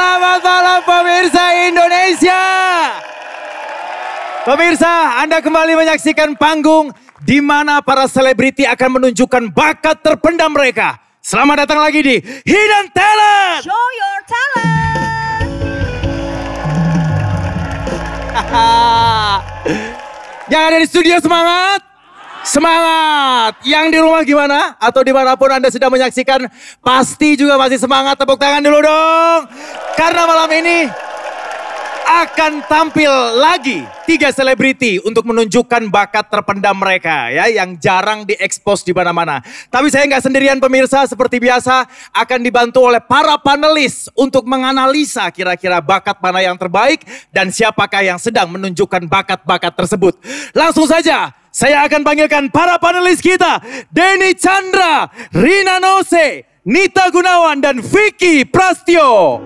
Selamat malam pemirsa Indonesia. Pemirsa, Anda kembali menyaksikan panggung di mana para selebriti akan menunjukkan bakat terpendam mereka. Selamat datang lagi di Hidden Talent. Show your talent. Yang ada di studio semangat. Semangat. Yang di rumah gimana? Atau dimanapun Anda sedang menyaksikan, pasti juga masih semangat. Tepuk tangan dulu dong. Karena malam ini akan tampil lagi 3 selebriti untuk menunjukkan bakat terpendam mereka ya, yang jarang diekspos di mana-mana. Tapi saya nggak sendirian pemirsa, seperti biasa akan dibantu oleh para panelis untuk menganalisa kira-kira bakat mana yang terbaik dan siapakah yang sedang menunjukkan bakat-bakat tersebut. Langsung saja saya akan panggilkan para panelis kita, Denny Chandra, Rina Nose, Nita Gunawan, dan Vicky Prastio.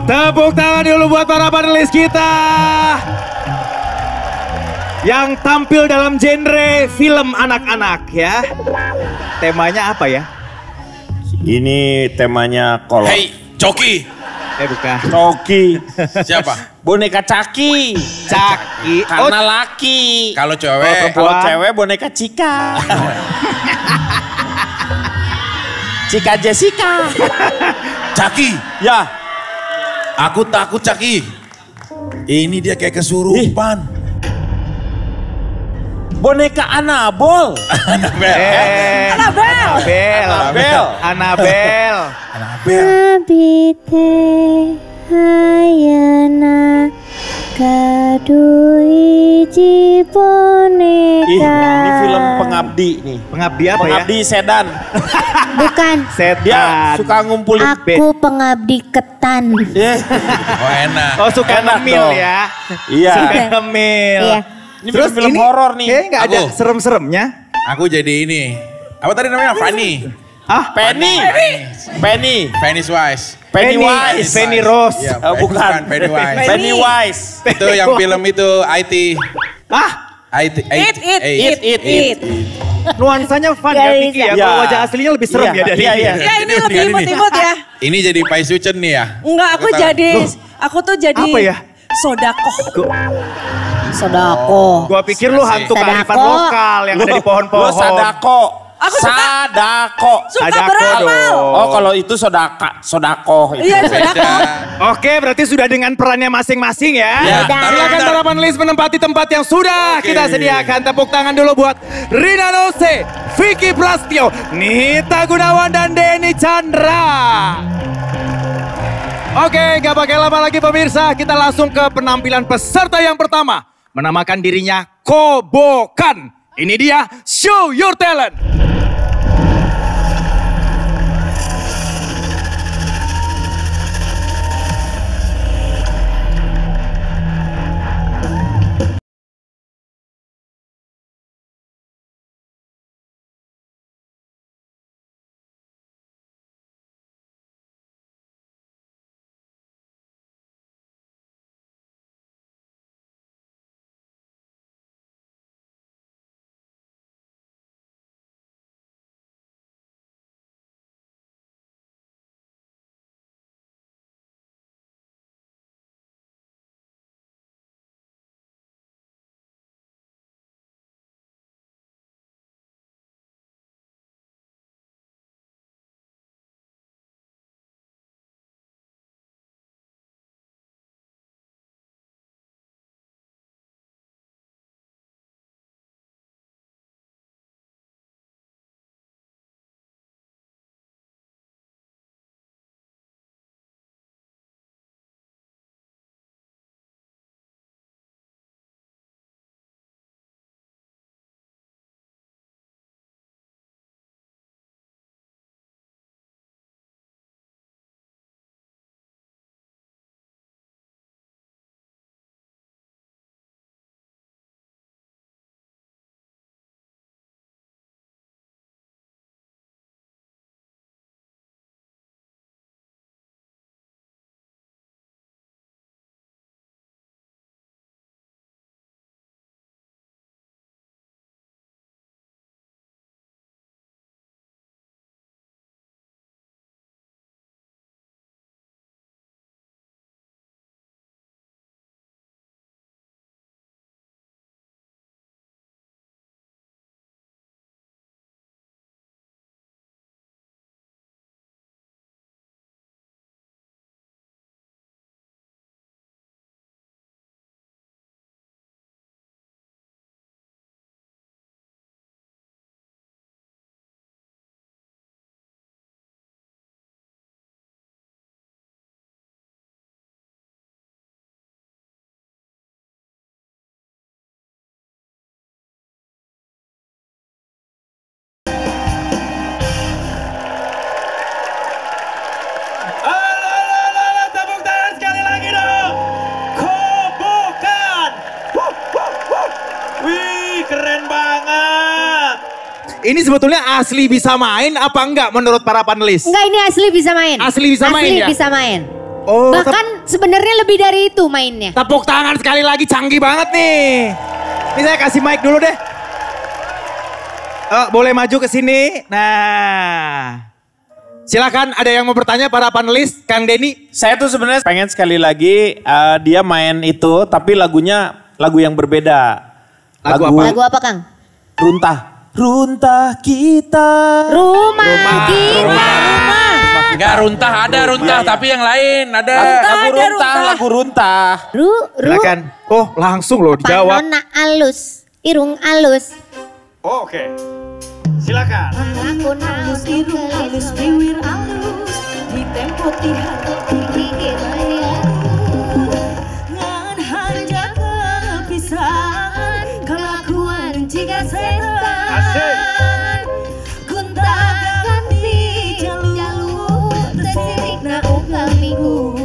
Tepuk tangan dulu buat para panelis kita yang tampil dalam genre film anak-anak ya. Temanya apa ya? Ini temanya kolor. Hei, Coki. Bukan. Coki. Siapa? Boneka Caki. Caki. Karena laki. Kalau cewek. Kalau cewek boneka Cika. Cika Jessica. Caki. Ya. Aku takut Caki. Ini dia kayak kesurupan. Boneka Anabol. Anabel. Abite hayana kadui boneka. Ini film pengabdi nih. Pengabdi apa Pengabdi sedan. Bukan. Dia suka ngumpulin Aku pengabdi ketan. Oh enak. Oh suka Enak ngemil dong. ya. Iya. Suka ngemil. Iya. Ini film horor nih. Kayaknya nggak ada Aku. serem-seremnya. Aku jadi ini. Apa tadi namanya? Fanny. Ah, Penny. Fanny's Wise. Pennywise. Penny Rose. Iya, Oh, bukan. Pennywise. Pennywise. Itu yang film itu IT. Ah, It. nuansanya fun ya Vicky ya. Iya. Kalau wajah aslinya lebih serem Iya, ya dari iya, ini. iya. Ya ini Ini lebih ini. imut-imut ya. Ini jadi Pai Sucen nih ya. Enggak, aku tuh jadi Apa ya? Sodako. Sodako. Gua pikir lu hantu kearifan Sadako. lokal yang ada di Lo pohon-pohon. Sadako. Aku suka. Sadako. Suka Sadako beramal. dong. Oh kalau itu Sodako. Itu. Iya, Sodako. Oke, berarti sudah dengan perannya masing-masing ya. Ya, Silakan para panelis menempati tempat yang sudah kita sediakan. Tepuk tangan dulu buat Rina Nose, Vicky Prastio, Nita Gunawan, dan Denny Chandra. Oke, gak pakai lama lagi pemirsa, kita langsung ke penampilan peserta yang pertama. Menamakan dirinya Kobokan. Ini dia, Show Your Talent. sebetulnya asli bisa main apa enggak menurut para panelis? Enggak, ini asli bisa main. Asli bisa main ya? Asli bisa main. Oh, bahkan sebenarnya lebih dari itu mainnya. tepuk tangan sekali lagi, canggih banget nih. Ini saya kasih mic dulu deh. Boleh maju ke sini. Nah. Silakan, ada yang mau bertanya para panelis, Kang Denny? Saya tuh sebenarnya pengen sekali lagi dia main itu, tapi lagunya lagu yang berbeda. Lagu apa? Lagu apa, Kang? Runtah. Runtah kita. Rumah kita. Enggak runtah, ada runtah, tapi yang lain ada. Lagu runtah. Silakan. Oh, langsung loh dijawab. Panona alus, irung alus. Oh, oke. Silakan. Aku alus, irung alus, bibir alus, di tempo tihan gigit ngan hanja kepisahan, kelakuan jika setan. Kunta ganti jalur, tersirik na ulang minggu.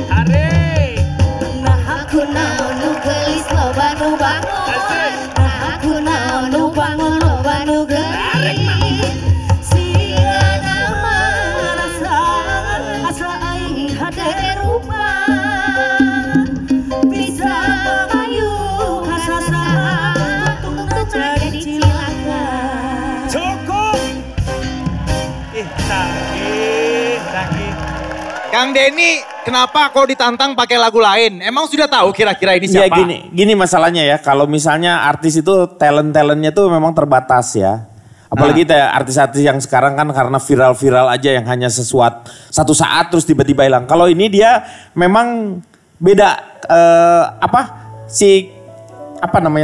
Tarik. Nah aku naonu gelis loba nu bangun. Nah aku naonu bangun loba nu gelis. Sia nama rasa asa aing hade rupa. Bisa mengayuh kasasa untuk terjadi cilaka. Cukup. Canggih. Kang Denny, kenapa kok ditantang pakai lagu lain? Emang sudah tahu kira-kira ini Ya siapa? gini masalahnya ya, kalau misalnya artis itu talent-talentnya tuh memang terbatas ya. Apalagi artis-artis yang sekarang kan karena viral-viral aja yang hanya satu saat terus tiba-tiba hilang. Kalau ini dia memang beda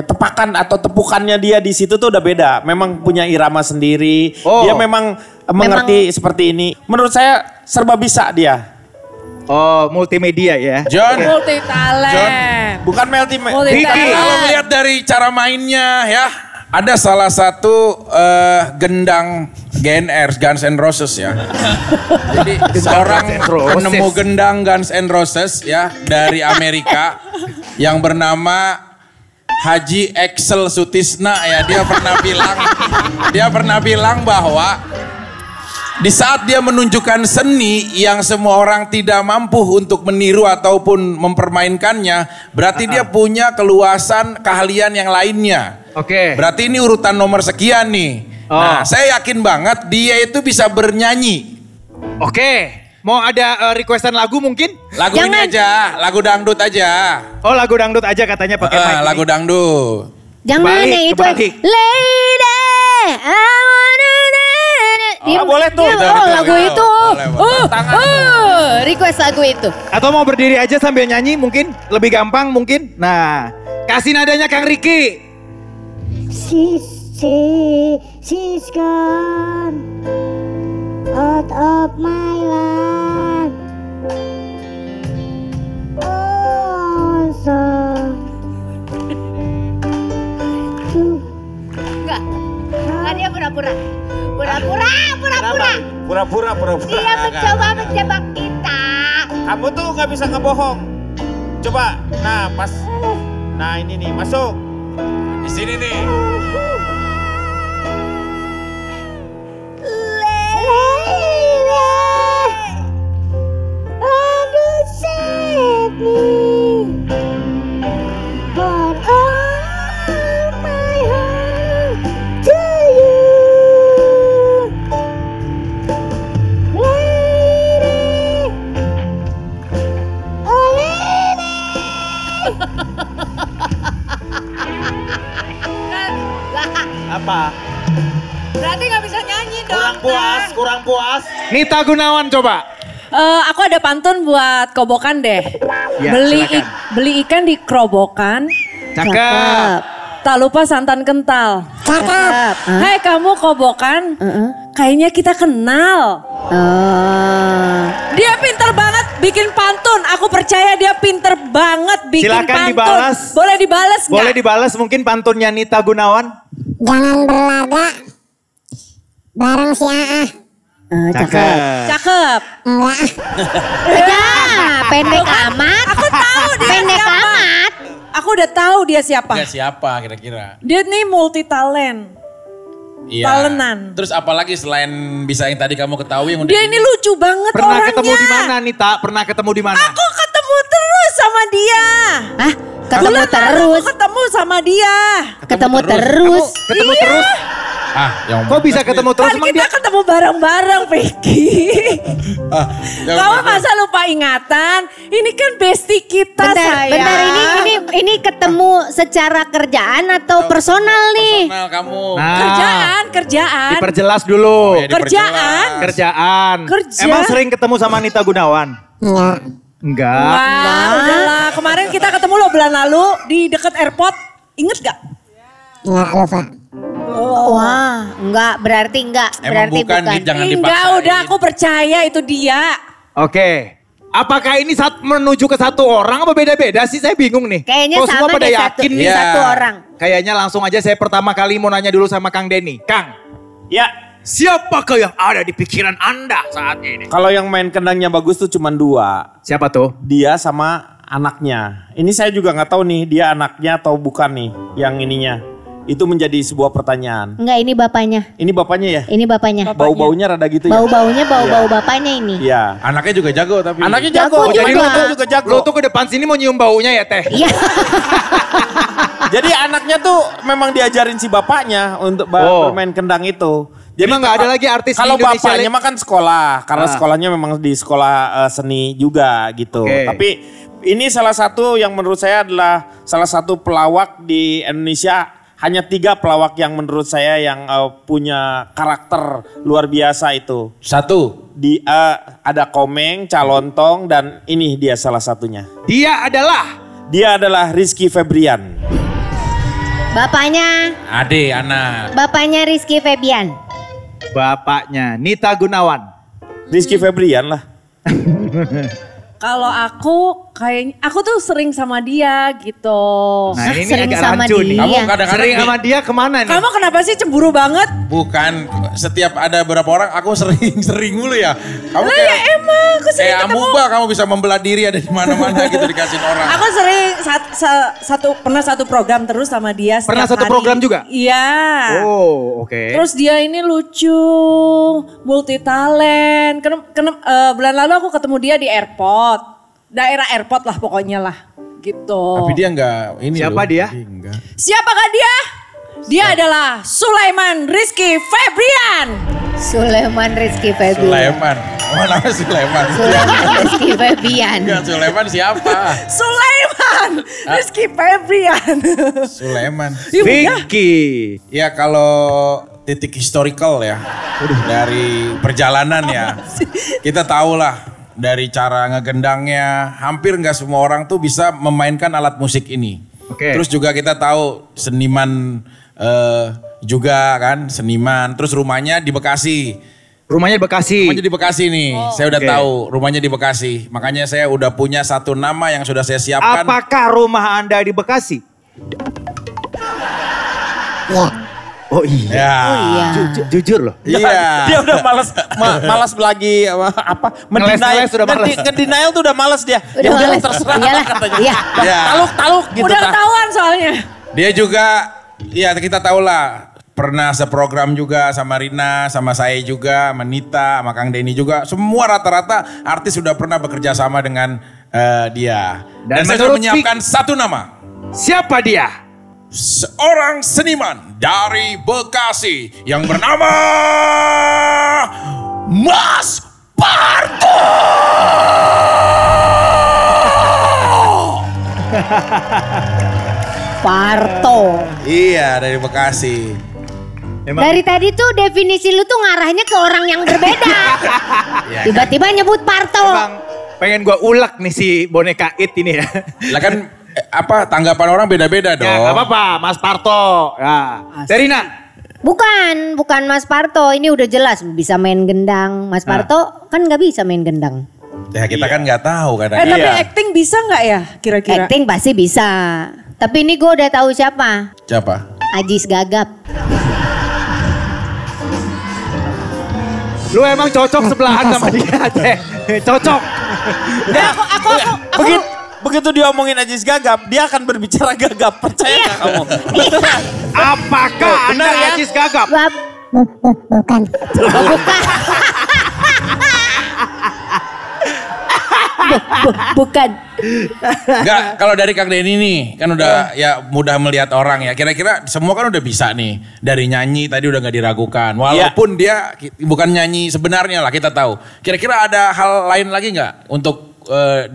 tepakan atau tepukannya dia di situ tuh udah beda. Memang punya irama sendiri. Oh. Dia memang mengerti seperti ini. Menurut saya serba bisa dia. Oh, multimedia ya. John, Multi talent. Bukan Ricky. kalau lihat dari cara mainnya ya, ada salah satu gendang GNR, Guns N' Roses ya. Jadi seorang Guns N' Roses. penemu gendang Guns N' Roses ya dari Amerika yang bernama Haji Axel Sutisna ya, dia pernah bilang bahwa di saat dia menunjukkan seni yang semua orang tidak mampu untuk meniru ataupun mempermainkannya, berarti dia punya keluasan keahlian yang lainnya. Oke. Berarti ini urutan nomor sekian nih. Oh. Nah, saya yakin banget dia itu bisa bernyanyi. Oke. Mau ada requestan lagu mungkin? Lagu ini aja, lagu dangdut aja. Oh, lagu dangdut aja katanya pakai mic ini. Lagu dangdut. Jangan Kebalik, yang itu. kebalik. Lady, I wanna boleh tuh. lagu itu. Boleh. Request lagu itu. Atau mau berdiri aja sambil nyanyi mungkin? Lebih gampang mungkin? Nah, kasih nadanya Kang Ricky. She's gone out of my life. Oh, so Enggak dia pura-pura. Pura-pura. Dia mencoba menjebak kita. Kamu tuh nggak bisa ngebohong. Coba, nah ini nih masuk. Di sini nih. Apa? Berarti nggak bisa nyanyi dong. Kurang puas. Nita Gunawan coba. Aku ada pantun buat kobokan deh. Ya, silakan. Beli ikan di kerobokan. Cakep. Tak lupa santan kental. Cakep. Hai kamu kobokan. Kayaknya kita kenal. Dia pinter banget bikin pantun. Aku percaya dia pinter banget bikin Silakan pantun. dibalas. Boleh dibalas nggak? Boleh dibalas mungkin pantunnya Nita Gunawan. jangan berlaga bareng si Aah. Cakep. Cakep. Enggak. Ya, pendek amat. Aku tahu dia Pendek siapa. amat. Aku udah tahu dia siapa. Dia siapa kira-kira? Dia nih multi talent. Iya. Talenan. Terus apalagi selain bisa yang tadi kamu ketahui yang udah Dia ini lucu banget Pernah orangnya. ketemu di mana Nita? Pernah ketemu di mana? Aku ketemu terus sama dia. Hah? Ketemu Bulan lalu terus. aku ketemu sama dia. Ketemu terus. Ketemu Iya. terus? yang Kok bisa ketemu terus? Kan Emang kita dia ketemu bareng-bareng, Vicky. yang Kamu bener. masa lupa ingatan? Ini kan bestie kita, Bentar, sayang. bentar ini ketemu secara kerjaan atau personal nih? Personal kamu. Nah, Kerjaan. diperjelas dulu. Oh, ya, diperjelas. Kerjaan. Kerjaan. Kerja. Emang sering ketemu sama Nita Gunawan? Enggak. Enggak. Wah, udahlah. Kemarin kita ketemu loh bulan lalu di dekat airport. Ingat gak? Enggak lupa. Wah, enggak berarti enggak. Emang Berarti bukan, bukan. Dit, jangan Enggak, dipaksain. udah aku percaya itu dia. Oke. Apakah ini menuju ke satu orang apa beda-beda sih? Saya bingung nih. Kayaknya Kok semua sama pada deh yakin nih? Iya. satu orang. Kayaknya langsung aja saya pertama kali mau nanya dulu sama Kang Denny. Kang, Ya, siapakah yang ada di pikiran Anda saat ini? kalau yang main kendangnya bagus tuh cuma 2. Siapa tuh? Dia sama anaknya. Ini saya juga nggak tahu nih dia anaknya atau bukan nih yang ininya. Itu menjadi sebuah pertanyaan. Enggak, ini bapaknya. Ini bapaknya ya? Ini bapaknya. Bau-baunya rada gitu ya? Bau-baunya bau-bau bapaknya ini. Iya. Anaknya juga jago tapi. Anaknya Jago jago. juga. Jadi lo juga jago. Lo tuh ke depan sini mau nyium baunya ya teh? Iya. Jadi anaknya tuh memang diajarin si bapaknya untuk bermain kendang itu. Jadi Emang nggak ada lagi artis di kalau Indonesia bapaknya lagi? mah kan sekolah, karena sekolahnya memang di sekolah seni juga gitu. Oke. Tapi ini salah satu yang menurut saya adalah salah satu pelawak di Indonesia. Hanya 3 pelawak yang menurut saya yang punya karakter luar biasa itu. 1. Ada Komeng, Calontong, dan ini dia salah satunya. Dia adalah Rizky Febrian. Bapaknya, Ade, anak. bapaknya Rizky Febian. bapaknya Nita Gunawan. Rizky Febrian lah. Kalau aku tuh sering sama dia gitu. Nah ini Sering agak sama rancu nih. dia. Kamu kadang-kadang Sering sama dia kemana nih? Kamu kenapa sih cemburu banget? bukan setiap ada beberapa orang aku sering mulu ya. Kamu Lah ya emang, aku sering kayak ketemu. amuba kamu bisa membelah diri ada di mana-mana gitu dikasihin orang. Aku sering pernah satu program terus sama dia. Pernah setiap satu hari. program juga? Iya. Oh oke. Terus dia ini lucu, multi talent. Bulan lalu aku ketemu dia di airport, daerah airport lah pokoknya lah, gitu. Tapi dia enggak ini Siapa loh. dia? Enggak. Siapakah dia? Dia adalah Sulaiman Rizky Febrian. Sulaiman Rizky Febian. Sulaiman. Oh namanya Sulaiman. Sulaiman Rizky Febian. Enggak, Sulaiman siapa? Sulaiman Rizky Febrian. Sulaiman. Vicky. Ya kalau titik historical ya dari perjalanan ya. Kita tahu lah dari cara ngegendangnya hampir nggak semua orang tuh bisa memainkan alat musik ini. Oke. Terus juga kita tahu seniman juga kan seniman. Terus rumahnya di Bekasi. Rumahnya di Bekasi. Rumahnya di Bekasi nih. Saya udah Oke. tahu rumahnya di Bekasi. Makanya saya udah punya satu nama yang sudah saya siapkan. Apakah rumah Anda di Bekasi? Ya. Oh iya. Ya. Oh iya. Jujur loh. Iya. Dia udah malas lagi Ngeles-ngeles udah malas. Ngedenial tuh udah malas dia. Udah Ya males. terserah Iyalah. katanya. Iya. Ya. Taluk gitu. Udah tah. ketahuan soalnya. Dia juga, ya kita tahu lah, pernah seprogram juga sama Rina, sama saya juga, sama Nita, sama Kang Denny juga. Semua rata-rata artis sudah pernah bekerja sama dengan dia. Dan saya sudah menurut menyiapkan satu nama. Siapa dia? Seorang seniman dari Bekasi yang bernama Mas Parto. Parto. Iya dari Bekasi. Emang Dari tadi tuh definisi lu tuh ngarahnya ke orang yang berbeda. Ya, Tiba-tiba nyebut Parto. emang pengen gua ulek nih si boneka It ini ya. Lah kan apa tanggapan orang beda-beda dong. Ya gak apa-apa Mas Parto. Ya. Terina. Bukan Mas Parto. Ini udah jelas bisa main gendang. Mas Parto kan nggak bisa main gendang. Ya kita kan nggak tahu kadang. Tapi Iya. acting bisa nggak ya kira-kira? Acting pasti bisa. Tapi ini gue udah tahu siapa. Siapa? Ajis Gagap. Lu emang cocok sebelahan sama dia teh. Cocok. Begitu diomongin Ajis Gagap, dia akan berbicara gagap. Percaya nggak kamu? Apakah Anda Benar ya? Ajis Gagap? Bukan. Bukan. Enggak, kalau dari Kang Denny nih, kan udah ya mudah melihat orang ya. Kira-kira semua kan udah bisa nih. Dari nyanyi tadi udah gak diragukan. Walaupun dia bukan nyanyi sebenarnya lah, kita tahu. Kira-kira ada hal lain lagi nggak untuk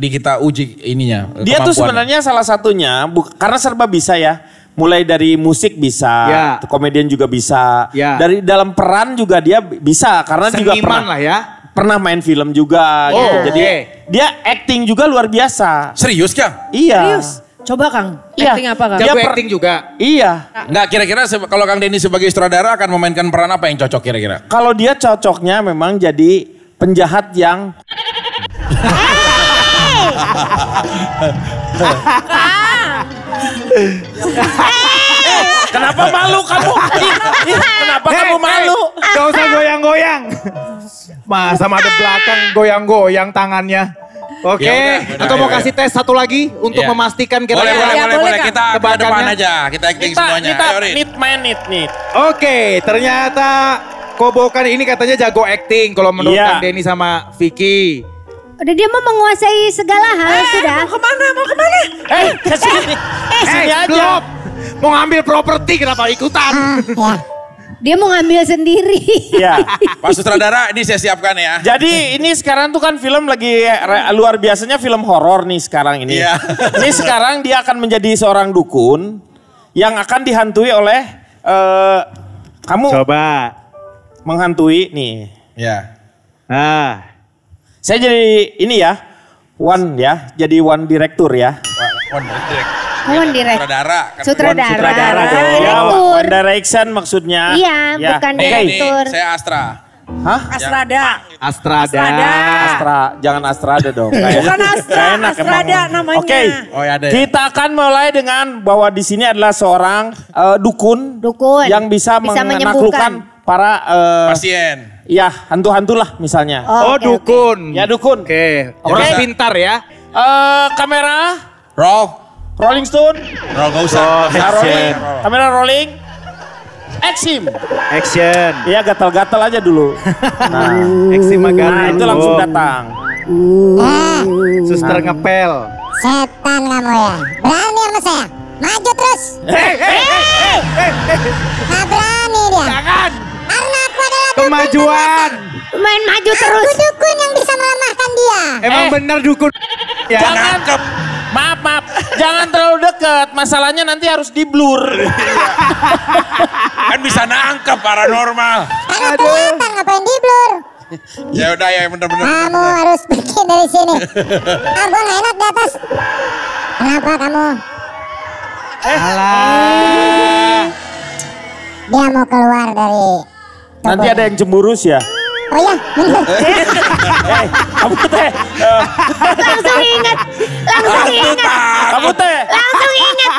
di kita uji ininya? Dia tuh sebenarnya salah satunya, karena serba bisa ya. Mulai dari musik bisa, komedian juga bisa. Dari dalam peran juga dia bisa, karena juga pernah main film juga gitu. Jadi dia acting juga luar biasa. Serius Kang? Iya. Serius? Coba Kang, acting apa Kang? Jago acting juga? Iya. Nggak, kira-kira kalau Kang Denny sebagai sutradara akan memainkan peran apa yang cocok kira-kira? Kalau dia cocoknya memang jadi penjahat yang... Kenapa malu kamu? Kenapa kamu malu? Gak usah goyang-goyang. Masa ada belakang goyang-goyang tangannya. Oke, atau mau kasih tes satu lagi untuk memastikan kira-kira. Boleh. Kita ke depan aja. Kita acting semuanya. Ayo, Nit. Oke, ternyata Kobokan ini katanya jago acting kalau menurut Kang Denny sama Vicky. Udah dia mau menguasai segala hal sudah. Mau kemana? Kesini. Sini aja. Belum. Mau ngambil properti kenapa ikutan? Dia mau ngambil sendiri. Iya. Pak sutradara ini saya siapkan ya. Jadi ini sekarang tuh kan film lagi luar biasanya film horor nih sekarang ini. Iya. Ini sekarang dia akan menjadi seorang dukun yang akan dihantui oleh kamu. Coba. Menghantui nih. Ya. Saya jadi ini ya. Jadi one director ya. One director. Sutradara. Ya, one direction maksudnya. Iya, bukan direktur. Saya Astra. Hah? Astrada. Jangan Astrada dong. Bukan Astra, Astrada namanya. Oke. Kita akan mulai dengan bahwa di sini adalah seorang dukun yang bisa menaklukkan para pasien. Iya, hantu-hantu lah misalnya. Dukun. Ya dukun. Oke. Orang pintar ya. Kamera. Rolling Stone. Gak usah. Kamera rolling. Action. Iya, gatal-gatal aja dulu. Nah, itu langsung datang. Suster ngepel. Setan kamu ya. Berani sama saya. Maju terus. Nah berani dia. Jangan. Karena aku adalah Kemajuan. Main maju terus. Aku dukun yang bisa melemahkan dia. Emang benar dukun. Ya. Jangan maaf. Jangan terlalu dekat. Masalahnya nanti harus di-blur. Kan bisa nangkep paranormal. Karena kelihatan ngapain di blur. Ya udah ya bener-bener. Kamu harus pergi dari sini. Aku gak enak di atas. Kenapa kamu? Alah. Dia mau keluar dari. Nanti ada yang cemburus ya. Oh ya, bener. Kamu teh. Langsung ingat. Kamu teh. Langsung ingat.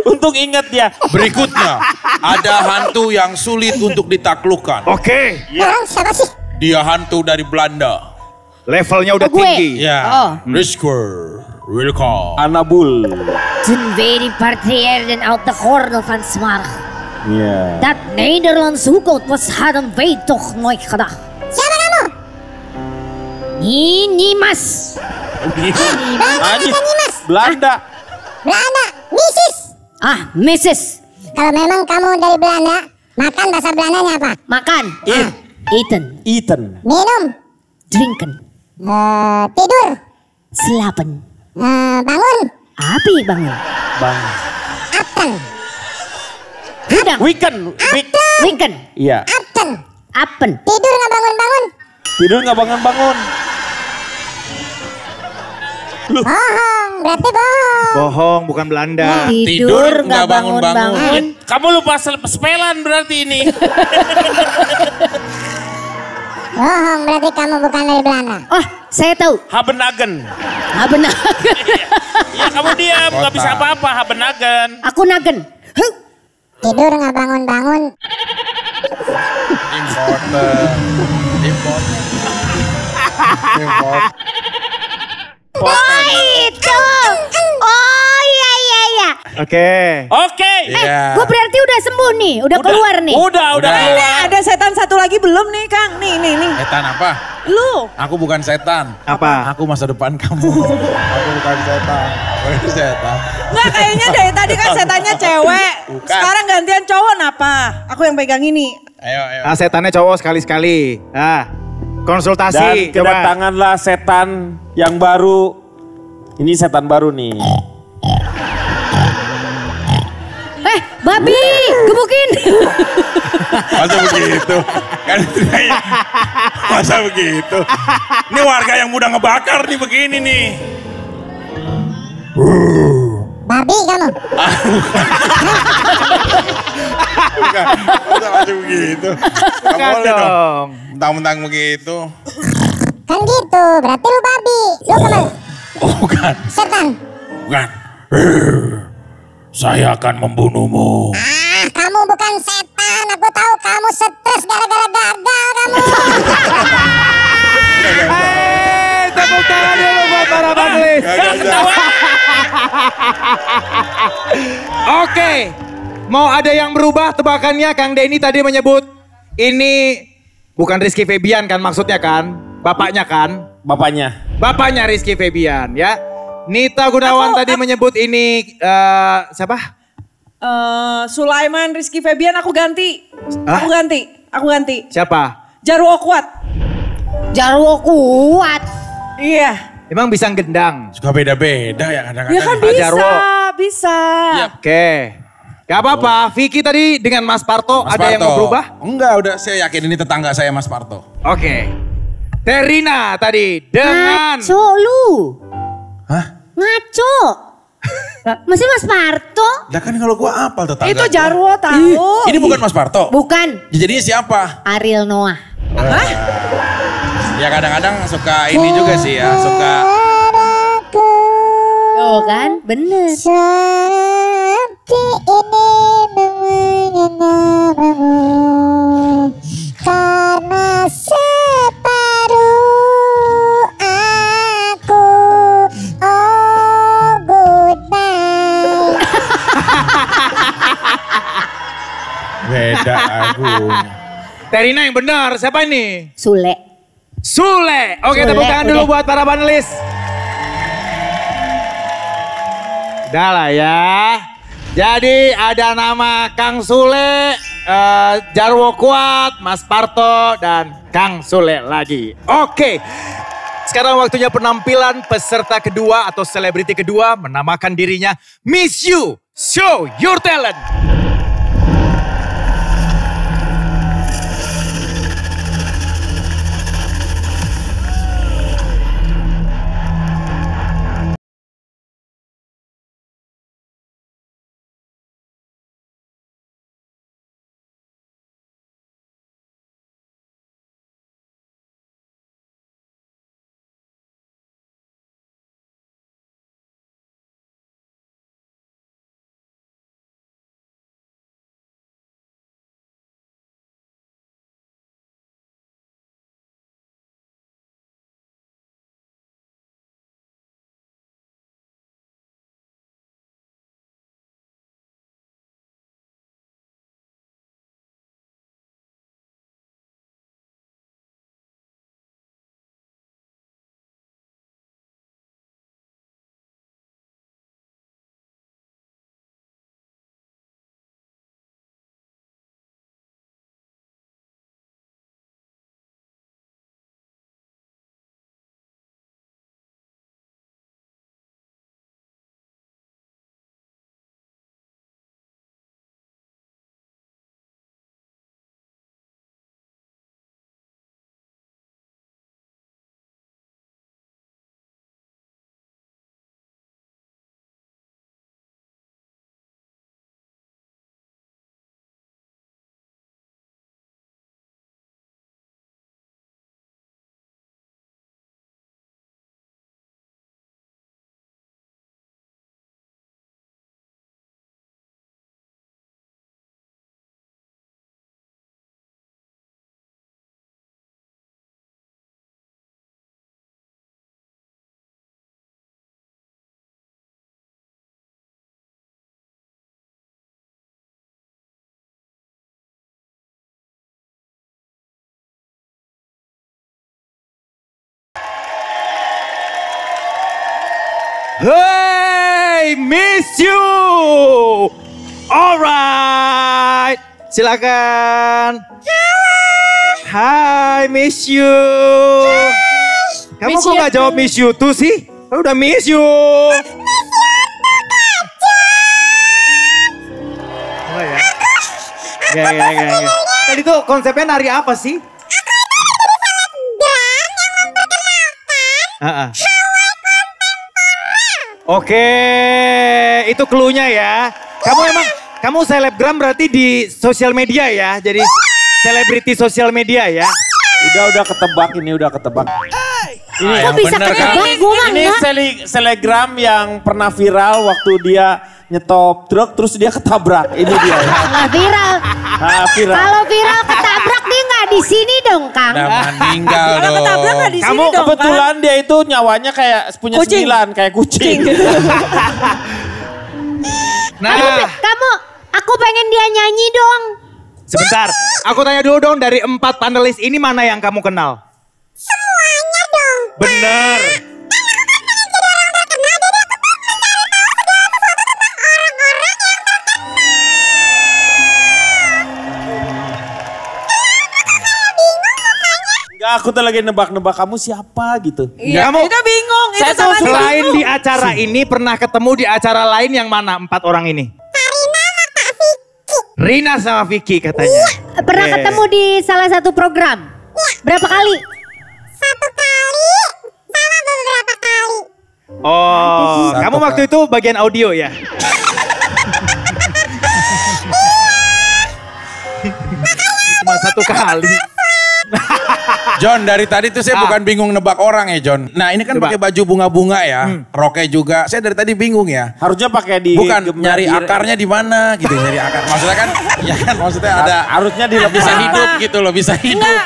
Untung ingat dia. Berikutnya ada hantu yang sulit untuk ditaklukkan. Oke. Orang siapa sih? Dia hantu dari Belanda. Levelnya udah Gue. tinggi. Ya. Risker. Wilco. Anabul. Ten very partier dan out the horn of Ansmar. Iya. Dat Nederlands hoekelt was hadden wij toch nooit gedacht. Siapa kamu? Nimas. Belanda. Belanda, Mrs. Mrs. Kalau memang kamu dari Belanda, makan bahasa Belandanya apa? Makan. Eten. Minum. Drinken. Tidur. Slapen. Bangun. Api bangun. Apten. Gudang. Weekend. Iya. Apen. Tidur nggak bangun-bangun. Tidur nggak bangun-bangun. Bohong, berarti bohong. Bohong, bukan Belanda. Tidur nggak bangun-bangun. Kamu lupa sepelan berarti ini. Bohong, berarti kamu bukan dari Belanda. Oh, saya tahu. Habenagen. Benar. Ya kamu diam, nggak bisa apa-apa. Habenagen. Aku nagen. Tidur nggak bangun-bangun. Oh itu. Oh iya. Oke. Oke. Iya. Gue berarti udah sembuh nih, udah keluar nih. Udah Udah. keluar. Ada setan satu lagi belum nih Kang? Nih. Setan apa? Lu. Aku bukan setan. Apa? Aku masa depan kamu. Aku bukan setan. Bukan setan. Nggak, kayaknya dari tadi kan setannya cewek. Bukan. Sekarang gantian cowok napa? Aku yang pegang ini. Ayo. Ah, setannya cowok sekali-sekali. Ah, Dan konsultasi. Coba. kedatanganlah setan yang baru. Ini setan baru nih. Babi, gebukin. Masa begitu? Kan masa begitu? Ini warga yang mudah ngebakar nih begini nih. Babi kamu. Bukan, masa masih begitu? Gak Bukan boleh dong. dong. Mentang-mentang begitu. Kan gitu, berarti lu babi. Lu kemana? Oh bukan, Setan. bukan. Saya akan membunuhmu. Ah, kamu bukan setan. Aku tahu kamu stres gara-gara gagal kamu. Hei, tepuk tangan dulu buat para panelis. Oke, mau ada yang berubah tebakannya? Kang Denny tadi menyebut ini bukan Rizky Febian kan maksudnya kan? Bapaknya kan? Bapaknya. Bapaknya Rizky Febian ya. Nita Gunawan tadi menyebut ini siapa? Sulaiman Rizky Febian aku ganti. Hah? Aku ganti. Siapa? Jarwo kuat. Jarwo kuat. Iya. Emang bisa gendang? Suka beda-beda ya kadang-kadang. Ya kan Pak Jarwo. bisa. Iya. Oke. Gak apa-apa, Vicky tadi dengan Mas Parto Mas ada yang mau Parto. berubah? Enggak, udah saya yakin ini tetangga saya Mas Parto. Oke. Terina tadi dengan... Ngaco lu. Hah? Ngaco. Masih Mas Parto? Lah kan kalau gua apal tetangga. Itu gua. Jarwo tahu. Ini bukan Mas Parto. Bukan. Jadinya siapa? Ariel Noah. Ya kadang-kadang suka ini juga sih ya, suka Oh kan, bener. Seperti ini mengenamamu. Karena separuh aku. Oh goodbye. beda aku. Terina yang benar, siapa ini? Sule. Sule. Oke, Sule, tepuk tangan dulu udah. buat para panelis. Udah lah ya. Jadi ada nama Kang Sule, Jarwo Kuat, Mas Parto, dan Kang Sule lagi. Oke. Sekarang waktunya penampilan peserta kedua atau selebriti kedua menamakan dirinya Miss You. Show your talent. Hey, miss you. Alright, silakan. Hai, miss you. Kamu Miss kok you nggak jawab miss you tuh sih? Kamu udah miss you. Oh ya. Ya. Tadi tuh konsepnya nari apa sih? Oke, itu clue-nya ya. Kamu selebgram berarti di sosial media ya. Jadi selebriti sosial media ya. Udah ketebak ini, udah ketebak. Ini Kok bisa ketebak? Gue mah ini enggak. selegram yang pernah viral waktu dia nyetop truk terus dia ketabrak. Ini dia. Nggak viral. Viral. Kalau viral ketabrak dia nggak di sini dong, Kang. Udah meninggal Kalau dong. ketabrak nggak di sini Kamu dong, kebetulan dia itu nyawanya kayak punya Kucing. 9 kayak kucing. Nah, Aku pengen dia nyanyi dong. sebentar. Aku tanya dulu dong, dari 4 panelis ini mana yang kamu kenal? Semuanya dong. Bener. Enggak, aku tuh lagi nebak-nebak kamu siapa gitu. Iya, Kamu- itu bingung. Itu Saya tuh sama Selain bingung. di acara ini, pernah ketemu di acara lain yang mana 4 orang ini? Rina sama Vicky katanya. Pernah Oke. ketemu di salah satu program? Berapa kali? Satu kali sama beberapa kali. Oh, kamu waktu itu bagian audio ya? Cuma 1 kali. John, dari tadi tuh saya bukan bingung nebak orang ya John. Nah ini kan Coba. pakai baju bunga-bunga ya, roknya juga. Saya dari tadi bingung ya. Harusnya pakai di Bukan nyari akarnya di mana gitu, nyari akar. Maksudnya kan, ya kan maksudnya ada harusnya dilepas. bisa hidup gitu loh, bisa hidup. Enggak,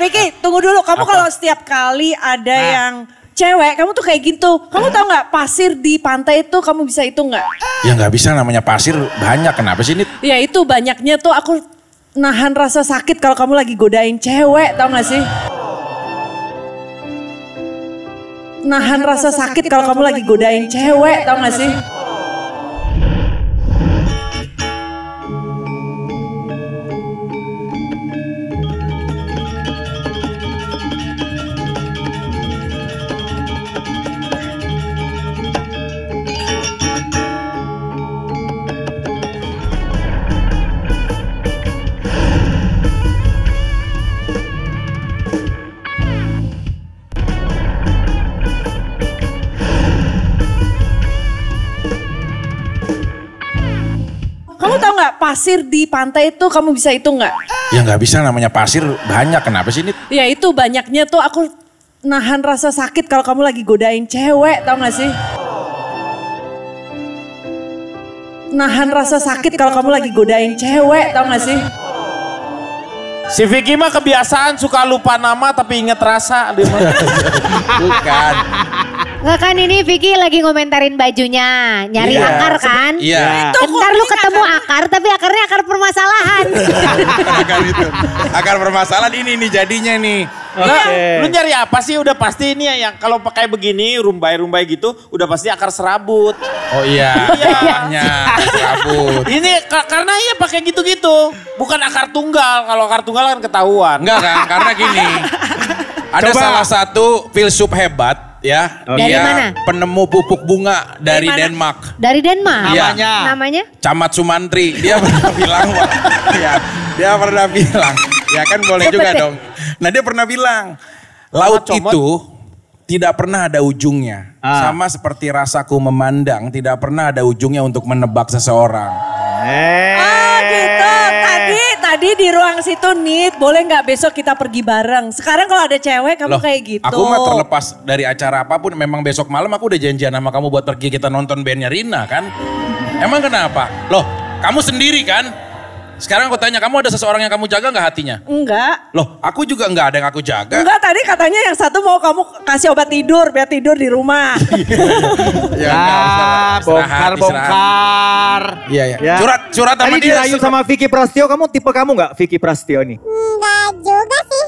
Vicky, tunggu dulu. Kamu kalau setiap kali ada yang cewek, kamu tuh kayak gitu. Kamu tahu nggak pasir di pantai itu kamu bisa hitung nggak? Ya nggak bisa, namanya pasir banyak. Kenapa sih ini? Ya itu banyaknya tuh aku nahan rasa sakit kalau kamu lagi godain cewek, tau gak sih? Nahan rasa sakit kalau kamu lagi godain cewek, tau gak sih? Kamu tahu nggak pasir di pantai itu kamu bisa hitung nggak? Ya nggak bisa, namanya pasir banyak. Kenapa sih ini? Ya itu banyaknya tuh aku nahan rasa sakit kalau kamu lagi godain cewek, tau gak sih? Nahan rasa sakit kalau kamu lagi godain cewek, tau gak sih? Si Vicky mah kebiasaan suka lupa nama tapi inget rasa. Dia mah. Bukan. Nggak kan ini Vicky lagi ngomentarin bajunya. Nyari Iya. akar kan? Iya. Ntar lu ketemu akar tapi akarnya akar permasalahan. Akar itu. Akar permasalahan ini nih jadinya nih. Lu nyari apa sih? Udah pasti ini ya yang kalau pakai begini rumbai-rumbai gitu udah pasti akar serabut. Oh iya. Banyak. Kabut. Ini karena ya pakai gitu-gitu. Bukan akar tunggal. Kalau akar tunggal kan ketahuan. Enggak kan, karena gini. Ada Coba. salah satu filsuf hebat ya. Dari Dia mana? penemu pupuk bunga dari mana? Denmark. Dari Denmark. Iya. Namanya? Camat Sumantri, dia pernah bilang, ya, dia pernah bilang, ya kan boleh juga dong. Nah dia pernah bilang, laut Comot. itu tidak pernah ada ujungnya. Sama seperti rasaku memandang, tidak pernah ada ujungnya untuk menebak seseorang. Ah gitu, tadi di ruang situ Nit, boleh nggak besok kita pergi bareng? Sekarang kalau ada cewek kamu Loh, kayak gitu. aku mah terlepas dari acara apapun, memang besok malam aku udah janjian sama kamu buat pergi kita nonton bandnya Rina kan. Emang kenapa? Loh, kamu sendiri kan? Sekarang aku tanya, kamu ada seseorang yang kamu jaga nggak hatinya? Enggak. Loh, aku juga nggak ada yang aku jaga. Enggak, tadi katanya yang satu mau kamu kasih obat tidur biar tidur di rumah. Ya, enggak, istirahat. Bongkar. Iya, iya. Ya. Surat sama Tadi dia. dirayu sama Vicky Prasetyo, kamu tipe kamu nggak Vicky Prasetyo nih? Enggak juga sih.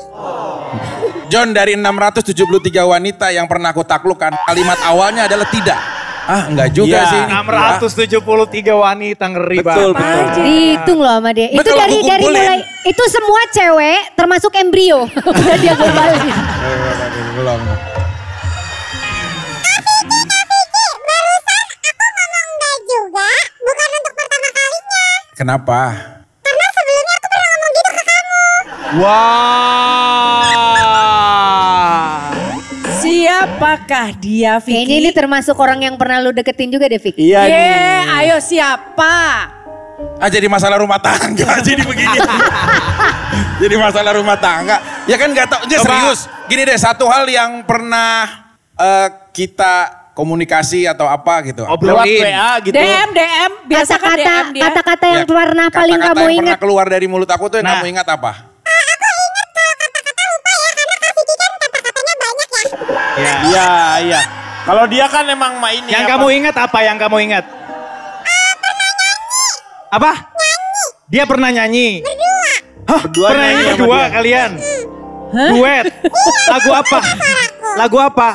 John, dari 673 wanita yang pernah aku taklukkan, kalimat awalnya adalah tidak. Ah, enggak juga Iya. sih. 673 wanita ngeri Betul, banget. betul. Dihitung loh sama dia. Itu kalau dari gua kumpulin. mulai itu semua cewek termasuk embrio. Udah dia gombalin. Belum. Enggak juga, bukan untuk pertama kalinya. Kenapa? Karena sebelumnya aku pernah ngomong gitu ke kamu. Wah. Siapakah dia, Vicky? Kayaknya ini termasuk orang yang pernah lu deketin juga deh, Vicky. Iya nih. Ayo siapa? Ah, jadi masalah rumah tangga jadi begini. Jadi masalah rumah tangga. Ya kan nggak tahu. Dia Coba. serius. Gini deh, satu hal yang pernah kita komunikasi atau apa gitu. Lewat Obrolin. WA gitu. DM, biasa kan DM dia. Kata-kata yang Ya, pernah paling kata-kata kamu yang ingat. pernah keluar dari mulut aku tuh yang Nah. kamu ingat apa? Iya, iya. Kalau dia kan emang main Yang kamu ingat apa yang kamu ingat? Apa? Dia pernah nyanyi. Hah? Berdua Pernah nyanyi nyanyi sama berdua dia. kalian? Duet. Lagu apa? Lagu apa?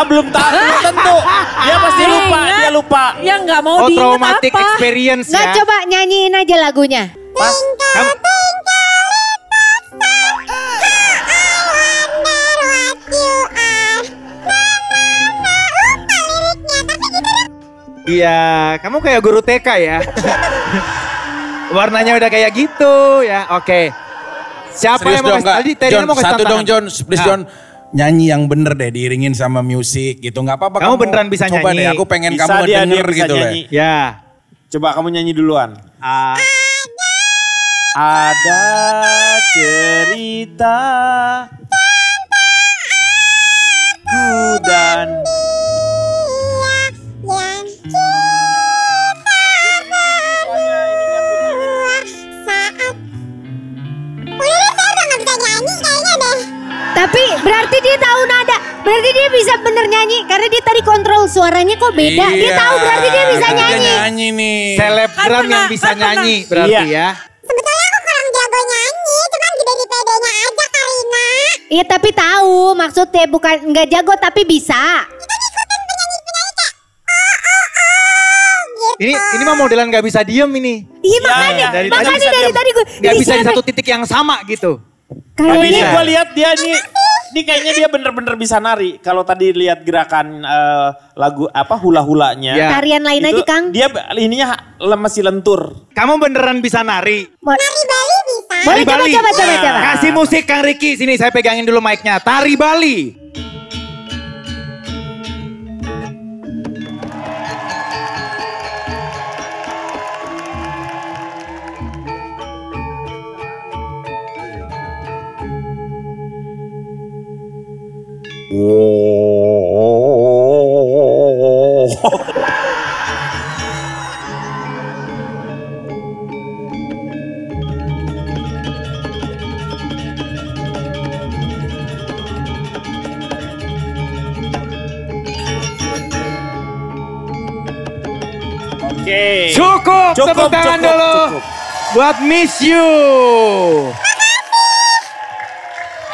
Belum tahu, belum tentu. Dia pasti lupa, Ingat. dia lupa. Yang nggak mau Oh, diingat traumatic apa? experience Nggak, ya. coba nyanyiin aja lagunya. Pas Kamu- Iya, kamu kayak guru TK ya. Warnanya udah kayak gitu ya. Oke. Siapa Serius yang mau dong, kasih nggak? tadi? Tadi John, mau kasih satu tantangan. dong John, please Nah, John. Nyanyi yang bener deh, diiringin sama musik gitu. Nggak apa-apa. Kamu beneran bisa coba nyanyi. deh, aku pengen bisa kamu dia denger bisa gitu nyanyi. loh. Ya. Coba kamu nyanyi duluan. Ah, Ada cerita ku dan Tapi berarti dia tahu nada. Berarti dia bisa bener nyanyi. Karena dia tadi kontrol suaranya kok beda. Dia Iya, tahu berarti dia bisa dia nyanyi. nyanyi nih. selebgram Kan yang pernah, bisa kan pernah. nyanyi berarti Iya. ya. Sebetulnya aku kurang jago nyanyi, cuman dari pedenya aja Karina. Iya tapi tahu maksudnya bukan nggak jago tapi bisa. Ini mah modelan nggak bisa diem ini. Iya makanya, dari tadi makanya bisa dari diam. tadi gue Nggak bisa di satu titik yang sama gitu. Tapi ini kayaknya gue lihat dia ini kayaknya dia bener-bener bisa nari. Kalau tadi lihat gerakan lagu apa hula-hulanya. Ya. tarian lain itu aja Kang. Dia ininya masih lentur. Kamu beneran bisa nari? Boleh Tari coba Bali. coba coba Nah, coba. Kasih musik Kang Riki, sini saya pegangin dulu mic-nya. Tari Bali. Oke. Cukup, Cukup, tepuk tangan cukup, dulu. cukup. Buat Miss You.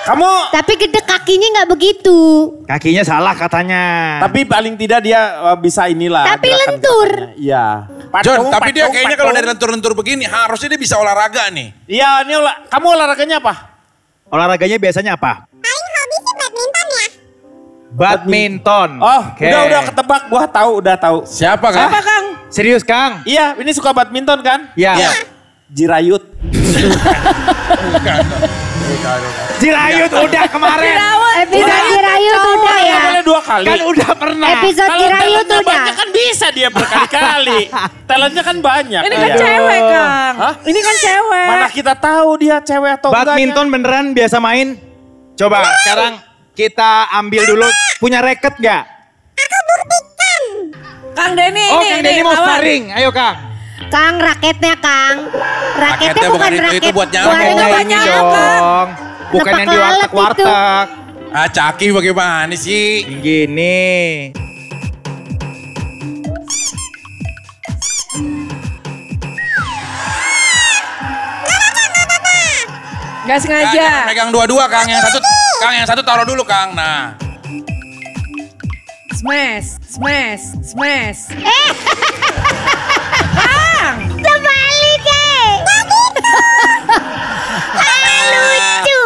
Kamu Tapi gede kakinya nggak begitu. Kakinya salah katanya. tapi paling tidak dia bisa inilah. Tapi gerakan lentur. gerakannya. Iya. John, Patung, tapi dia patung, kayaknya kalau patung. dari lentur-lentur begini harusnya dia bisa olahraga nih. Iya, ini kamu olahraganya apa? Olahraganya biasanya apa? Badminton. Oh, Oke. udah ketebak, gua udah tahu. Siapa kan? Apa Kang? Serius Kang? Iya, ini suka badminton kan? Ya. Iya. Jirayut. Jirayut udah kemarin. Episode Jirayut udah ya. Boleh 2 kali. Kan udah pernah. Episode Kalau Jirayut talentnya udah. banyak kan bisa dia berkali-kali. Talentnya kan banyak. Ini kan Iya. cewek Kang. Hah? Ini kan cewek. Mana kita tahu dia cewek atau Badminton beneran biasa main? Coba sekarang kita ambil dulu. Punya racket gak? Kang Denny Oh ini. Kang Denny mau lawan. sparring. Ayo Kang. Kang raketnya Kang. Raketnya Raketnya bukan bukan itu, raket. itu buat nyamuk. Itu buat Ini nyamuk, Kang. dong. Bukan yang di Nepak alat warteg-warteg. Ah, Caki bagaimana sih? Gini. Gak sengaja. Jangan megang dua-dua Kang, yang satu taruh dulu Kang. Nah. Smash. Kang! Terbalik lucu.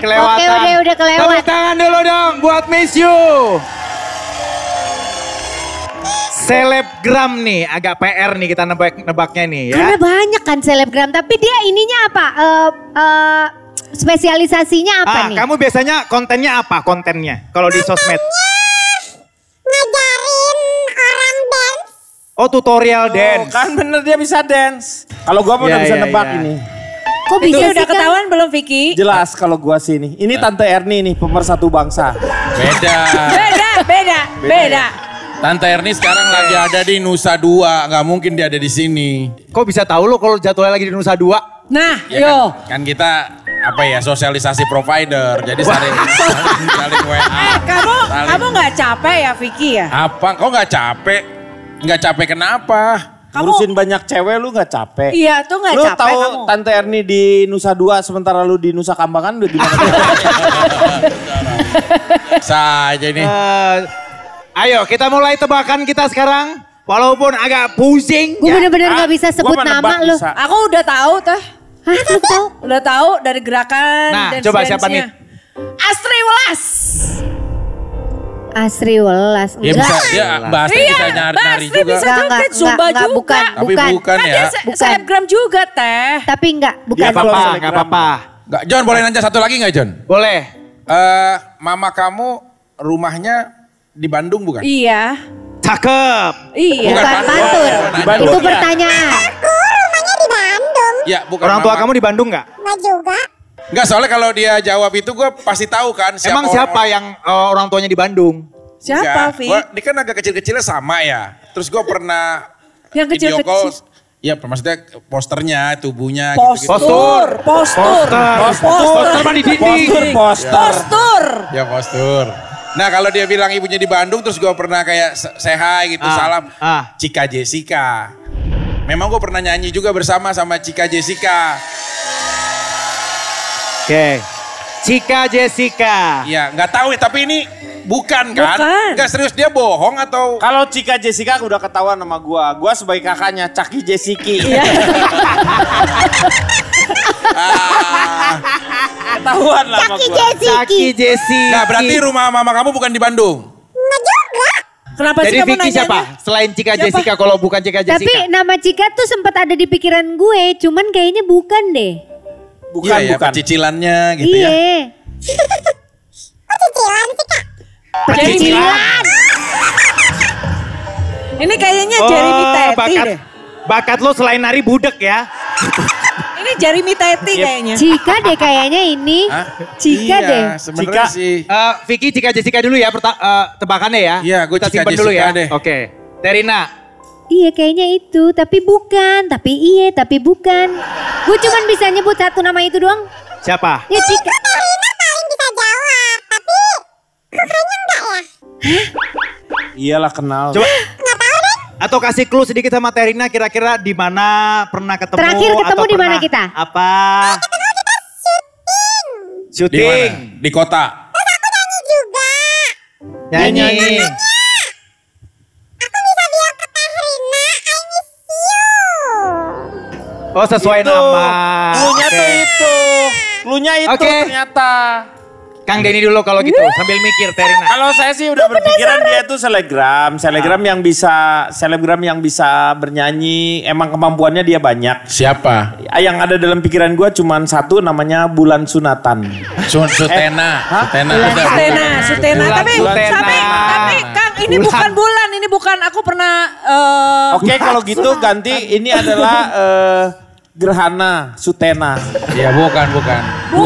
Kelewatan. Oke, udah kelewat. Tepuk tangan dulu dong buat Miss You. Selebgram nih, agak PR nih kita nebaknya nih ya. Karena banyak kan selebgram, tapi dia ininya apa? Spesialisasinya apa nih? Kamu biasanya kontennya apa kontennya kalau di sosmed? Ngajarin orang dance. Oh, tutorial dance. Kan bener dia bisa dance. Kalau gua udah bisa nebak ini. Kok bisa Udah ketahuan belum Vicky? Jelas kalau gua sih ini. Ini Tante Erni nih, pemersatu bangsa. Beda. Tante Erni sekarang lagi ada di Nusa Dua, nggak mungkin dia ada di sini. Kok bisa tahu lo kalau jadwalnya lagi di Nusa Dua? Nah, Ya yo. kan kita sosialisasi provider, jadi saling WA. Kamu nggak capek ya Vicky ya? Apa? Kok nggak capek? Nggak capek kenapa? Ngurusin banyak cewek lu gak capek? Iya tuh nggak Lu capek tahu kamu. Tante Erni di Nusa Dua sementara lu di Nusa Kambangan udah gimana? Saja ini. Ayo kita mulai tebakan kita sekarang. Walaupun agak pusing. Gue bener-bener gak bisa sebut Gua nama menebak lu. bisa. Aku udah tahu tuh. Hah, lu tahu? Udah tahu dari gerakan Nah, dance coba siapa nih? Astri Welas. Asri Welas. Ya Enggak. bisa, dia Mbak Astri bisa nyari Astri juga. bisa juga, Zumba juga. bukan. Tapi bukan Kan ya. dia Bukan. selebgram juga teh. Tapi enggak, bukan. Dia Gak belum apa-apa, selebgram. gak apa-apa. Nggak, John boleh nanya satu lagi nggak John? Boleh. Mama kamu rumahnya di Bandung bukan? Iya. Cakep. Iya. Bukan Bandung. pantun. Di Bandung. Itu Ya. pertanyaan. Aku rumahnya di Bandung. Ya bukan Orang tua mama. kamu di Bandung gak? Nggak juga. Nggak, soalnya kalau dia jawab itu gue pasti tahu kan. Emang siapa yang orang tuanya di Bandung? Siapa, Vi? Dia kan agak kecil-kecilnya sama ya. Terus gue pernah Yang video kecil-kecil. call. Ya maksudnya posternya, tubuhnya Postur. Poster mah di dinding. Postur. Ya postur. Nah kalau dia bilang ibunya di Bandung terus gue pernah kayak say hi gitu salam. Cika Jessica. Memang gue pernah nyanyi juga bersama sama Cika Jessica. Oke. Cika Jessica. Iya nggak tahu ya tapi ini bukan kan? Bukan. Nggak serius dia bohong atau? Kalau Cika Jessica udah ketahuan sama gua. Gua sebagai kakaknya Caki Jessiki. Ketahuan lah sama gua. Caki Jessica. Nah berarti rumah mama kamu bukan di Bandung? Nggak juga. Kenapa Jadi sih kamu Vicky nanyanya? siapa? Selain Cika Siapa? Jessica kalau bukan Cika Jessica. Tapi nama Cika tuh sempat ada di pikiran gue, cuman kayaknya bukan deh. Bukan, Iya ya, bukan. pecicilannya gitu ya. Iya. Cicilan sih Kak. Cicilan. Ini kayaknya Jeremy Teti deh. Bakat lo selain nari budek ya. Ini Jeremy Teti kayaknya. Cika deh kayaknya ini. Hah? Cika Iya, deh. sebenarnya Cika. sih. Vicky Cika Jessica dulu ya tebakannya ya. Iya, gue Kita Cika simpen dulu Jessica ya. deh. Oke. Terina. Iya kayaknya itu, tapi bukan. Tapi iya, tapi bukan. Gue cuman bisa nyebut satu nama itu doang. Siapa? Ya Cika. Rina paling bisa jawab. Tapi kayaknya enggak ya. Iyalah kenal. Coba. Atau kasih clue sedikit sama Terina kira-kira di mana pernah ketemu Terakhir ketemu atau di mana pernah kita? Apa? Di Syuting. mana? Di kota. Nyanyi juga. Nyanyi. Aku bisa bilang ke Teh Rina, I miss you. Oh sesuai nama. Cluenya Oke. tuh itu. Cluenya itu Oke. ternyata. Kang Denny dulu kalau gitu sambil mikir Terina. Kalau saya sih udah berpikiran dia tuh selebgram yang bisa bernyanyi. Emang kemampuannya dia banyak. Siapa? Yang ada dalam pikiran gue cuman satu namanya Bulan Sunatan. Sutena. Sutena. Sutena. Tapi Kang ini Bulan. bukan bulan, ini bukan. Aku pernah. Oke kalau gitu ganti ini adalah Gerhana Sutena. Ya bukan. Bukan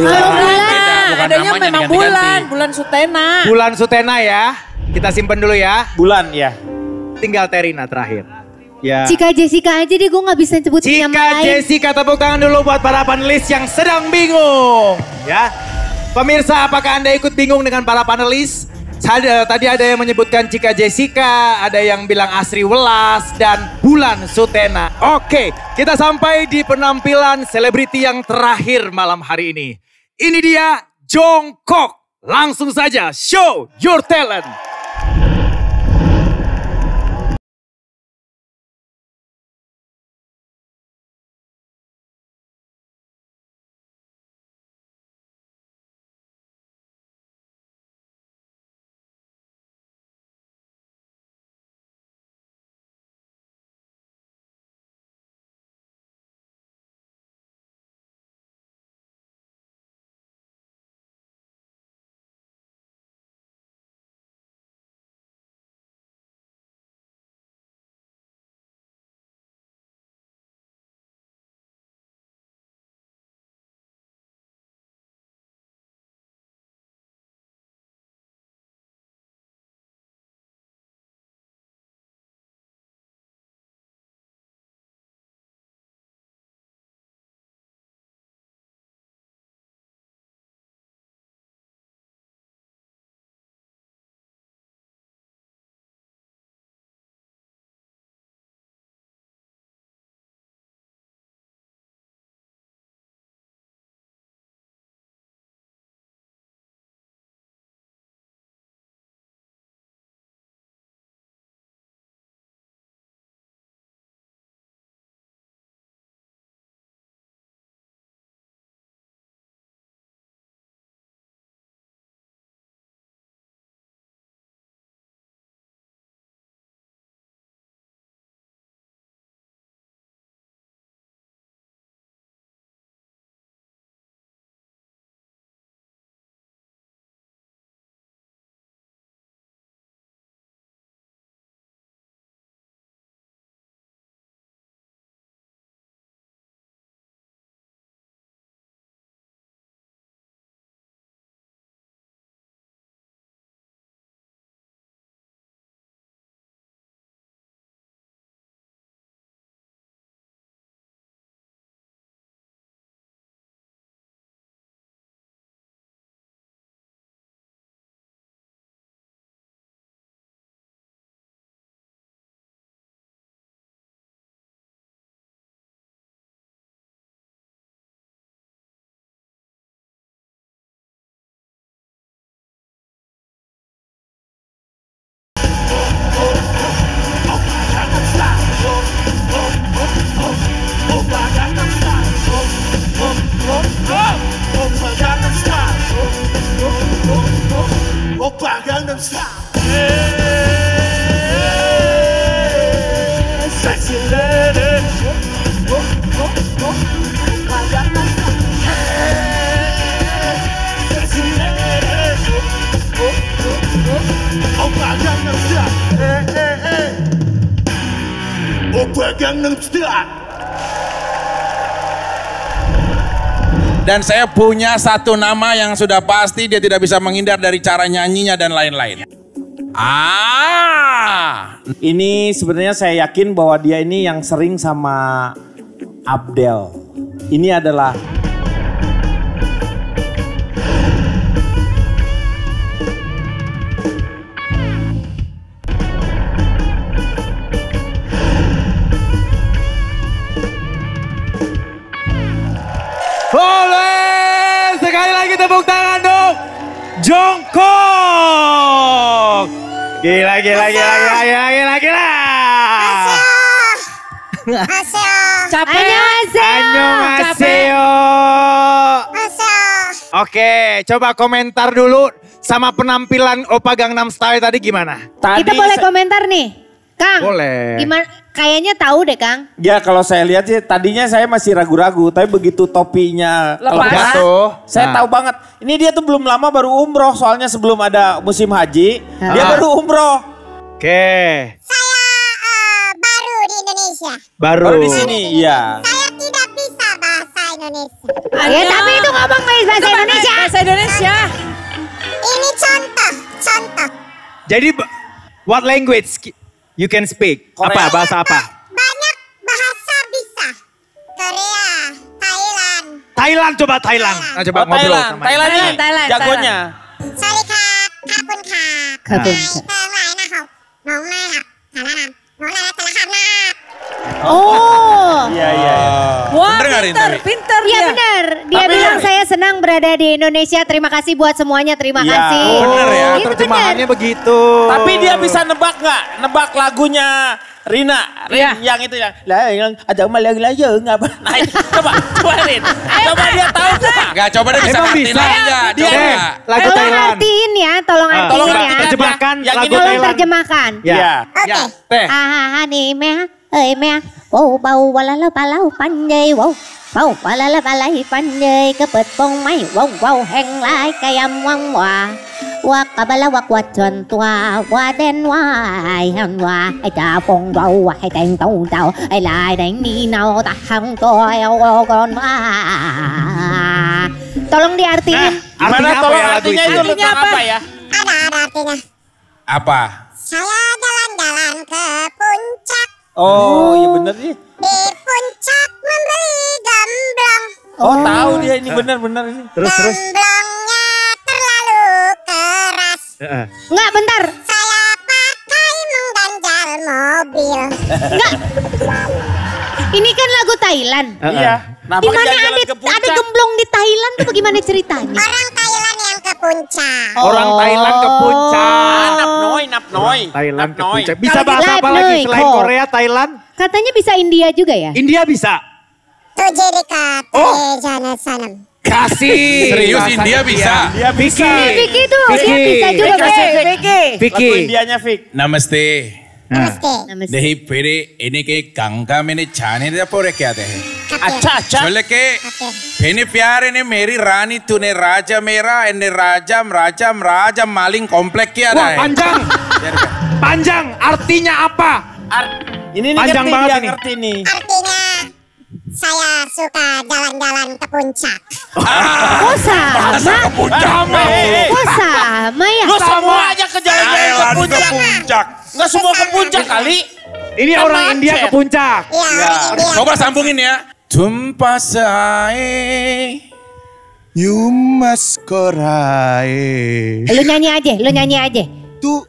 Beda, bulan. bukan Adanya namanya memang diganti-ganti. bulan Sutena. Bulan Sutena ya. Kita simpen dulu ya. Bulan ya. Tinggal Terina terakhir. Ya. Cika Jessica aja deh, gue gak bisa sebutin nama Cika lain. Jessica, tepuk tangan dulu buat para panelis yang sedang bingung. Ya. Pemirsa, apakah Anda ikut bingung dengan para panelis? Tadi ada yang menyebutkan Cika Jessica, ada yang bilang Asri Welas, dan Bulan Sutena. Oke, kita sampai di penampilan selebriti yang terakhir malam hari ini. Ini dia Jongkook. Langsung saja, show your talent. Dan saya punya satu nama yang sudah pasti dia tidak bisa menghindar dari cara nyanyinya dan lain-lain. Ini sebenarnya saya yakin bahwa dia ini yang sering sama Abdel. Ini adalah boleh sekali lagi tepuk tangan dong, Jongkook. Gila. Annyeonghaseyo. Oke, coba komentar dulu sama penampilan Oppa Gangnam Style tadi gimana? Kita boleh komentar nih, Kang. Boleh. Gimana? Kayaknya tahu deh, Kang. Ya kalau saya lihat sih tadinya saya masih ragu-ragu, tapi begitu topinya lepas tuh, saya tahu banget. Ini dia tuh belum lama baru umroh, soalnya sebelum ada musim haji, dia baru umroh. Oke. Saya baru di Indonesia. Baru di sini, iya. Saya tidak bisa bahasa Indonesia. Ya tapi itu ngomong bahasa Indonesia. Bahasa Indonesia. Ini contoh. Jadi what language you can speak? Korea. Apa? Bahasa apa? Banyak bahasa bisa. Korea, Thailand, Thailand coba Thailand. Nah, coba Oh, ngobrol Thailand. sama Thailand nih Thailand, jagonya. สวัสดีครับขอบคุณค่ะ ขอบคุณค่ะ เติมไว้นะครับน้องแม่ครับสารามน้องแม่สารคามนะ Oh. Iya, iya. Wah, Dengerin pinter, tapi. pinter Iya dia. benar. Dia Tapi bilang benar. saya senang berada di Indonesia. Terima kasih buat semuanya. Terima Iya. kasih. Oh, bener ya. Itu Terjemahannya begitu. Tapi dia bisa nebak nggak? Nebak lagunya Rina, Iya. yang itu yang yang ada malah lagi nggak apa? Nah, coba Rin, coba dia tahu nggak? Enggak, coba dia bisa Emang ngertiin bisa? enggak? Dia- Coba. Lagu Tolong Thailand. artiin ya. Tolong Ah. artiin Tolong ya. artikan. Terjemahkan Yang lagu ini Tolong Thailand. terjemahkan. Ya. Iya. Ya. Oke. Teh. Ni mea, mea. Wow bau walala balau panjay wow. Wow walala balai panjay ke bật bông máy wow wow heng lai cây âm quăng hòa. Wa kabala wa kwa chuan tua wa đen wa ai han wa ai cha phong wow ai teng tông tao ai lại đánh ni nào ta hang tôi con wa. Tolong diartiin. Gimana Artinya apa tolong ya lagu artinya itu? itu tentang apa ya? Ada artinya. Apa? Saya jalan-jalan ke puncak. Oh, iya bener sih. Di puncak membeli gemblong. Oh, tahu dia ini benar-benar ini. Terus. Gemblongnya terlalu keras. Heeh. Enggak bentar. Saya pakai mengganjal mobil. Enggak. Ini kan lagu Thailand. Iya. Nah, Di makanya mana jalan ada ke puncak. gemblong di Thailand tuh bagaimana ceritanya? Orang Thailand yang ke puncak. Orang Thailand ke puncak. Nap noi. Thailand ke Napnoi. puncak. Bisa bahasa Live apa lagi Noi, selain Ko. Korea, Thailand? Katanya bisa India juga ya? India bisa. Tujuh dekat Jana Sanam. Kasih. Serius Bahasa India bisa? Dia bisa. Vicky tuh Vicky. dia bisa juga. Vicky. Vicky. Lagu Indianya Vic. Namaste. Namaste. Namaste. नहीं फिर इन्हें के गंगा मैंने जाने दे पूरे क्या थे Acha, acha. बोले के फिर प्यार ने मेरी रानी तूने राजा मेरा इन्हें राजम राजम राजम मालिंग कॉम्प्लेक्स किया Wah, है panjang. Panjang. Artinya apa? Ini nih Panjang ngerti, banget dia ini. ngerti nih. Artinya saya suka jalan-jalan ke puncak. Kok sama? Kok sama ya? Lu semua aja ke jalan-jalan ke puncak. Nggak semua ke puncak kali. Ini Kan orang macet. India ke puncak. Iya, orang India. coba sambungin ya तुम पास आए You must cry. Lu nyanyi aja.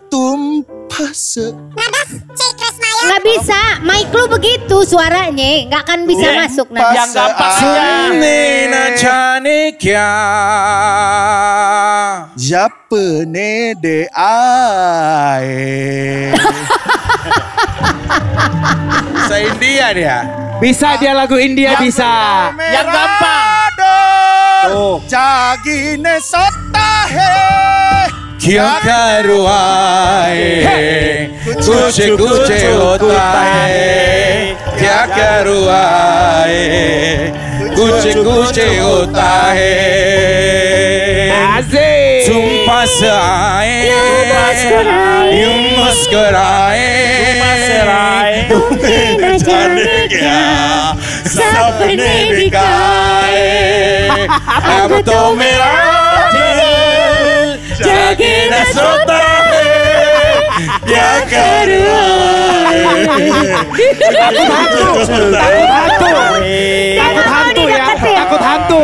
Tum pase. Nadas, Cik Krismaya. Nggak bisa, mic lu begitu suaranya, nggak akan bisa Iya. masuk Pas- nanti. Yang gampang aja. सुनने न जाने क्या Japane de ae. se India dia Bisa dia lagu India bisa. Yang gampang. Tuh. Jagine sota he. क्या करूँ आए कुछ कुछ होता है क्या करूँ आए कुछ कुछ होता है Asik. तुम पास आए यूं मुस्कुराए तुम्हें न जाने क्या सपने दिखाए अब तो मेरा जागे न सोता है क्या करूँ Takut hantu ya. Takut hantu.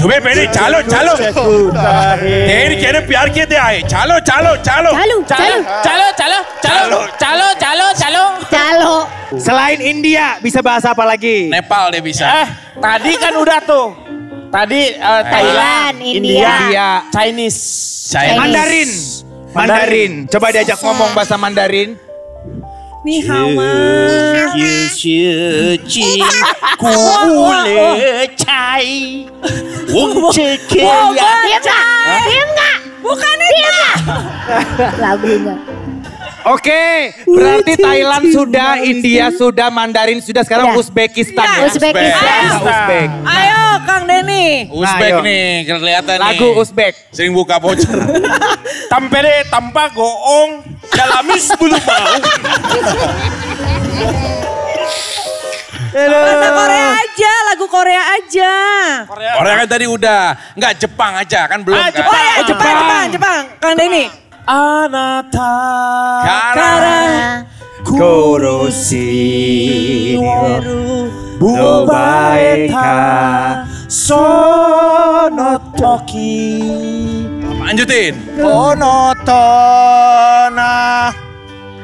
चुपे पहले चलो चलो तेरी कहने प्यार किए थे आए चलो चलो चलो Calo. Selain India bisa bahasa apa lagi? Nepal dia bisa Tadi kan udah tuh. Tadi Thailand, India, India. Chinese. Mandarin. Mandarin. Coba diajak ngomong bahasa Mandarin. Ni hao ma. Diam nggak? Bukan itu. Lagunya. Oke, berarti Thailand sudah, India sudah, Mandarin sudah, sekarang Ya. Uzbekistan Ya. ya. Uzbekistan. Bahasa Uzbek. Ayo Kang Denny. Uzbek Nah, ayo. nih kelihatan Lagu nih Uzbek. sering buka voucher Tampere tanpa goong dalamis belum mau. Bahasa Korea aja, lagu Korea aja. orang kan tadi udah nggak Jepang aja kan belum kan Oh ya, Jepang. Kang Denny. Anata. Karena Koroshi Bubaeka sono toki. Lanjutin. Onotona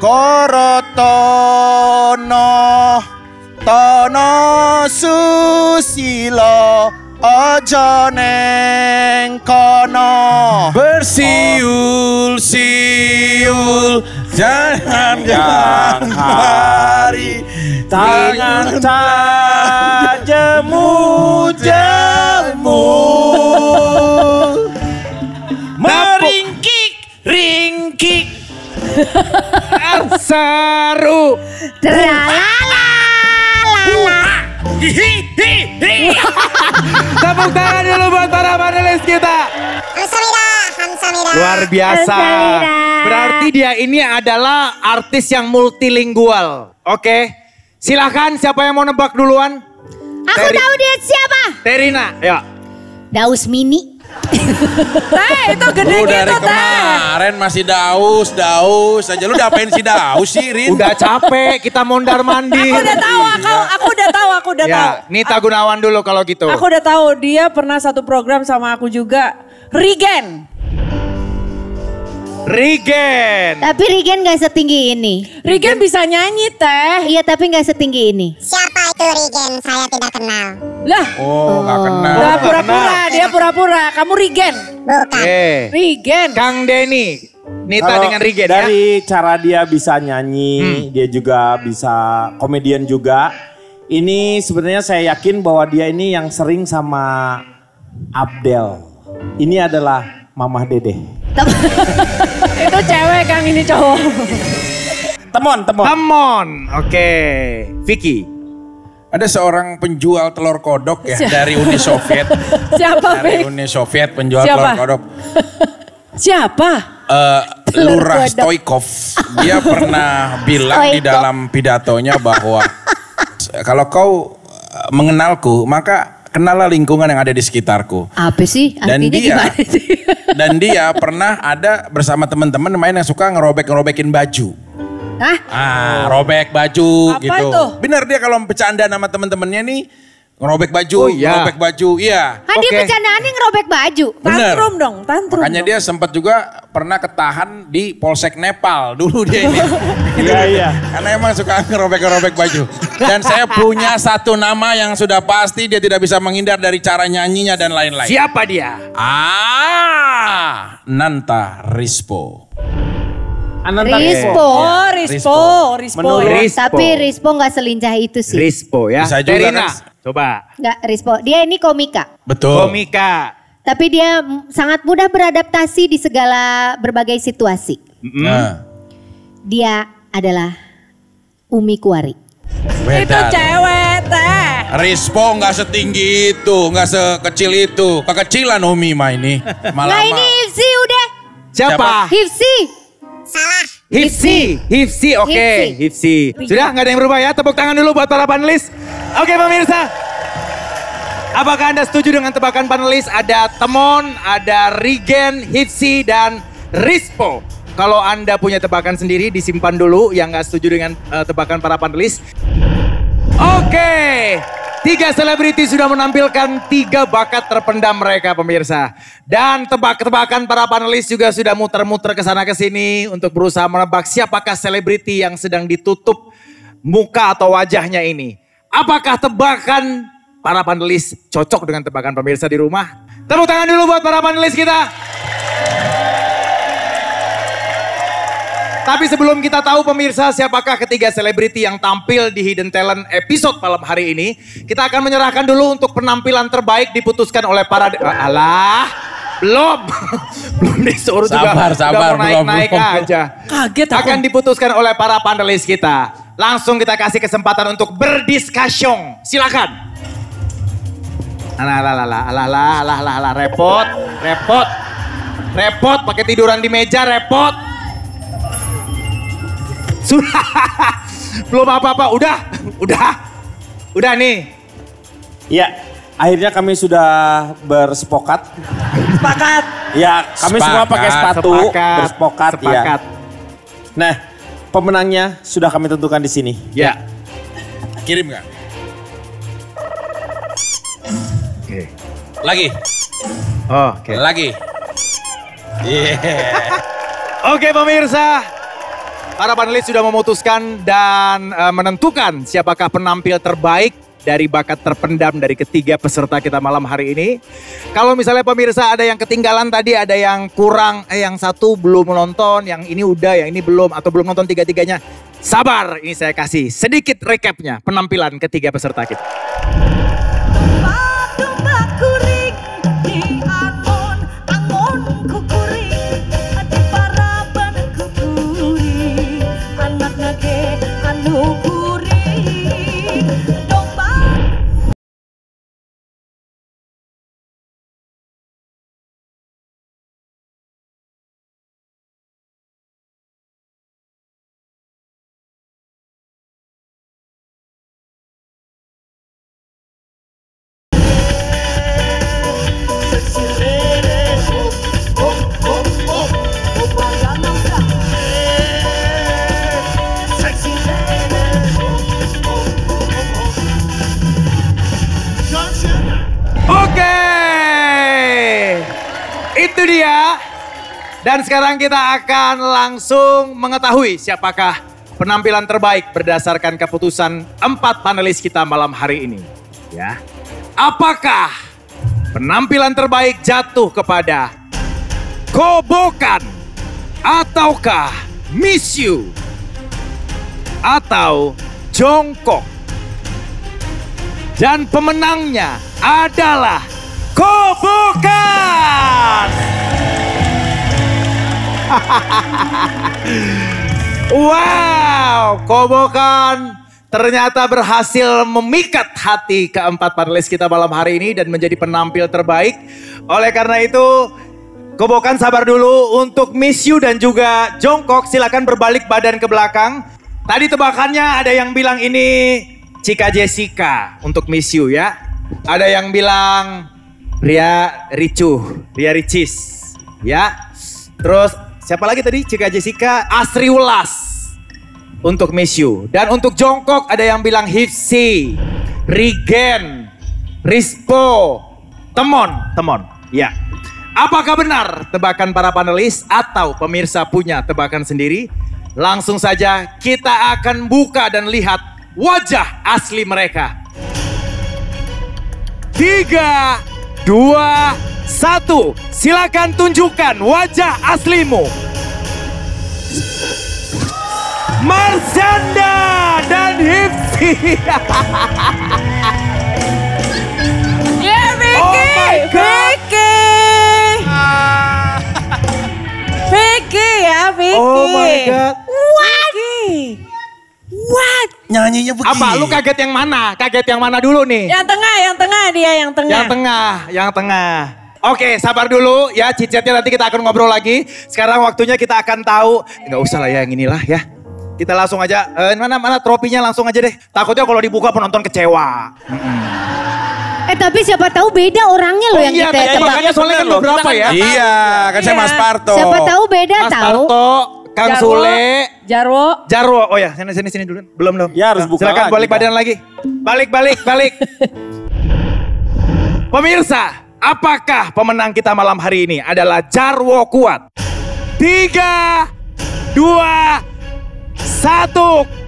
korotono tono susilo ojo neng kono. Bersiul-siul jangan hari tangan tajammu jemu meringkik ringkik Seru. Tepuk tangan dulu buat para panelis kita. Hamsamida. Luar biasa. Berarti dia ini adalah artis yang multilingual. Oke. Silahkan siapa yang mau nebak duluan? Aku tahu dia siapa. Terina, ya. Daus Mini. Itu gede Lu gitu dari kemarin masih daus aja. Lu udah apain si daus sih, Rin? Udah capek kita mondar mandir. Aku udah tahu, aku udah tahu. Ya, Nita Gunawan dulu kalau gitu. Aku udah tahu dia pernah satu program sama aku juga. Rigen. Tapi Rigen gak setinggi ini. Rigen bisa nyanyi teh. Iya tapi gak setinggi ini. Siapa itu Rigen? Saya tidak kenal. Lah. Oh, gak kenal. Lah pura-pura, dia pura-pura. Kamu Rigen. Bukan. Rigen. Kang Denny. Nita Kalau dengan Rigen ya. dari cara dia bisa nyanyi, dia juga bisa komedian juga. Ini sebenarnya saya yakin bahwa dia ini yang sering sama Abdel. Ini adalah Mamah Dede. Itu cewek Kang, ini cowok. Temon. Oke. Vicky. Ada seorang penjual telur kodok ya dari Uni Soviet. Siapa, Dari Vic? Uni Soviet penjual Siapa? telur kodok. Siapa? Lurah Stoikov. Dia pernah bilang di dalam pidatonya bahwa kalau kau mengenalku, maka kenallah lingkungan yang ada di sekitarku. Apa sih? Dan Artinya dia, gimana sih? dan dia pernah ada bersama teman-teman main yang suka ngerobek-ngerobekin baju. Hah? Robek baju Apa gitu. itu? Bener dia kalau bercanda sama teman-temannya nih ngerobek baju, Oh, iya. ngerobek baju, iya. Dia Oke. bercandaannya ngerobek baju. Bener. Tantrum Makanya dong. dia sempat juga pernah ketahan di Polsek Nepal dulu dia ini. Iya. Karena emang suka ngerobek-ngerobek baju. Dan saya punya satu nama yang sudah pasti dia tidak bisa menghindar dari cara nyanyinya dan lain-lain. Siapa dia? Nanta Rispo. Rispo. Oh, Rispo. Menurut Tapi Rispo gak selincah itu sih. Rispo ya. Bisa juga Terina. kan? Coba. Gak Rispo. Dia ini komika. Betul. Komika. Tapi dia sangat mudah beradaptasi di segala berbagai situasi. Nah, Dia adalah Umi Kuari. beda. Itu cewek teh. Rispo nggak setinggi itu, nggak sekecil itu. Kekecilan Umi mah ini. Malah Nah ini Hifsi udah. Siapa? Hifsi. Salah. Hifsi, oke. Hifsi. Sudah nggak ada yang berubah ya? Tepuk tangan dulu buat para panelis. Oke pemirsa. Apakah Anda setuju dengan tebakan panelis? Ada Temon, ada Rigen, Hifsi, dan Rispo. Kalau Anda punya tebakan sendiri disimpan dulu yang nggak setuju dengan tebakan para panelis. Oke. 3 selebriti sudah menampilkan 3 bakat terpendam mereka pemirsa. Dan tebak-tebakan para panelis juga sudah muter-muter ke sana ke sini untuk berusaha menebak siapakah selebriti yang sedang ditutup muka atau wajahnya ini. Apakah tebakan para panelis cocok dengan tebakan pemirsa di rumah? Tepuk tangan dulu buat para panelis kita. Tapi sebelum kita tahu pemirsa siapakah ketiga selebriti yang tampil di Hidden Talent episode malam hari ini, kita akan menyerahkan dulu untuk penampilan terbaik diputuskan oleh para... belum disuruh juga. Sabar, udah mau naik belum. aja. Kaget aku. Akan diputuskan oleh para panelis kita. Langsung kita kasih kesempatan untuk berdiskasyong. Silakan. Alah, repot pakai tiduran di meja, repot. Sudah, belum apa-apa, udah nih. Ya, akhirnya kami sudah bersepakat. Sepakat. Ya, kami semua pakai sepatu, bersepakat. Sepakat. Ya. Nah, pemenangnya sudah kami tentukan di sini. Ya. Kirim nggak? Oke. Lagi. Oke. Lagi. Oke pemirsa, para panelis sudah memutuskan dan menentukan siapakah penampil terbaik dari bakat terpendam dari ketiga peserta kita malam hari ini. Kalau misalnya pemirsa ada yang ketinggalan tadi, ada yang kurang, yang satu belum menonton, yang ini udah, yang ini belum, atau belum nonton tiga-tiganya. Sabar, ini saya kasih sedikit recapnya penampilan ketiga peserta kita. Itu dia. Dan sekarang kita akan langsung mengetahui siapakah penampilan terbaik berdasarkan keputusan 4 panelis kita malam hari ini. Ya. Apakah penampilan terbaik jatuh kepada Kobokan ataukah Miss You atau Jongkok? Dan pemenangnya adalah Kobokan. Wow, Kobokan ternyata berhasil memikat hati keempat panelis kita malam hari ini dan menjadi penampil terbaik. Oleh karena itu, Kobokan sabar dulu. Untuk Miss You dan juga Jongkok silakan berbalik badan ke belakang. Tadi tebakannya ada yang bilang ini Cika Jessica untuk Miss You ya. Ada yang bilang Ria Ricis ya. Terus siapa lagi tadi? Cika Jessica, Asri Wulas untuk Miss You. Dan untuk Jongkok ada yang bilang Hipsi, Rigen, Rispo, Temon ya. Apakah benar tebakan para panelis atau pemirsa punya tebakan sendiri? Langsung saja kita akan buka dan lihat wajah asli mereka. 3, 2, 1, silakan tunjukkan wajah aslimu. Marshanda dan Hipsi. Ya Vicky, Oh my God. Vicky ya Vicky. Oh my God. What? Nyanyinya begini. Apa? Lu kaget yang mana? Kaget yang mana dulu nih? Yang tengah dia yang tengah. Yang tengah. Oke, sabar dulu ya, cicetnya nanti kita akan ngobrol lagi. Sekarang waktunya kita akan tahu, nggak usah lah ya yang inilah ya. Kita langsung aja, mana tropinya langsung aja deh. Takutnya kalau dibuka penonton kecewa. Tapi siapa tahu beda orangnya loh yang Iya, kita tebak. makanya soalnya kan beberapa ya. Iya, kan saya Mas Parto. Siapa tahu beda Mas tahu. Parto, Kang Sule, Jarwo. Oh ya, sini dulu. Belum. Ya, harus buka Silakan lagi, balik Pak. badan lagi. Balik. Pemirsa, apakah pemenang kita malam hari ini adalah Jarwo Kuat? 3, 2, 1.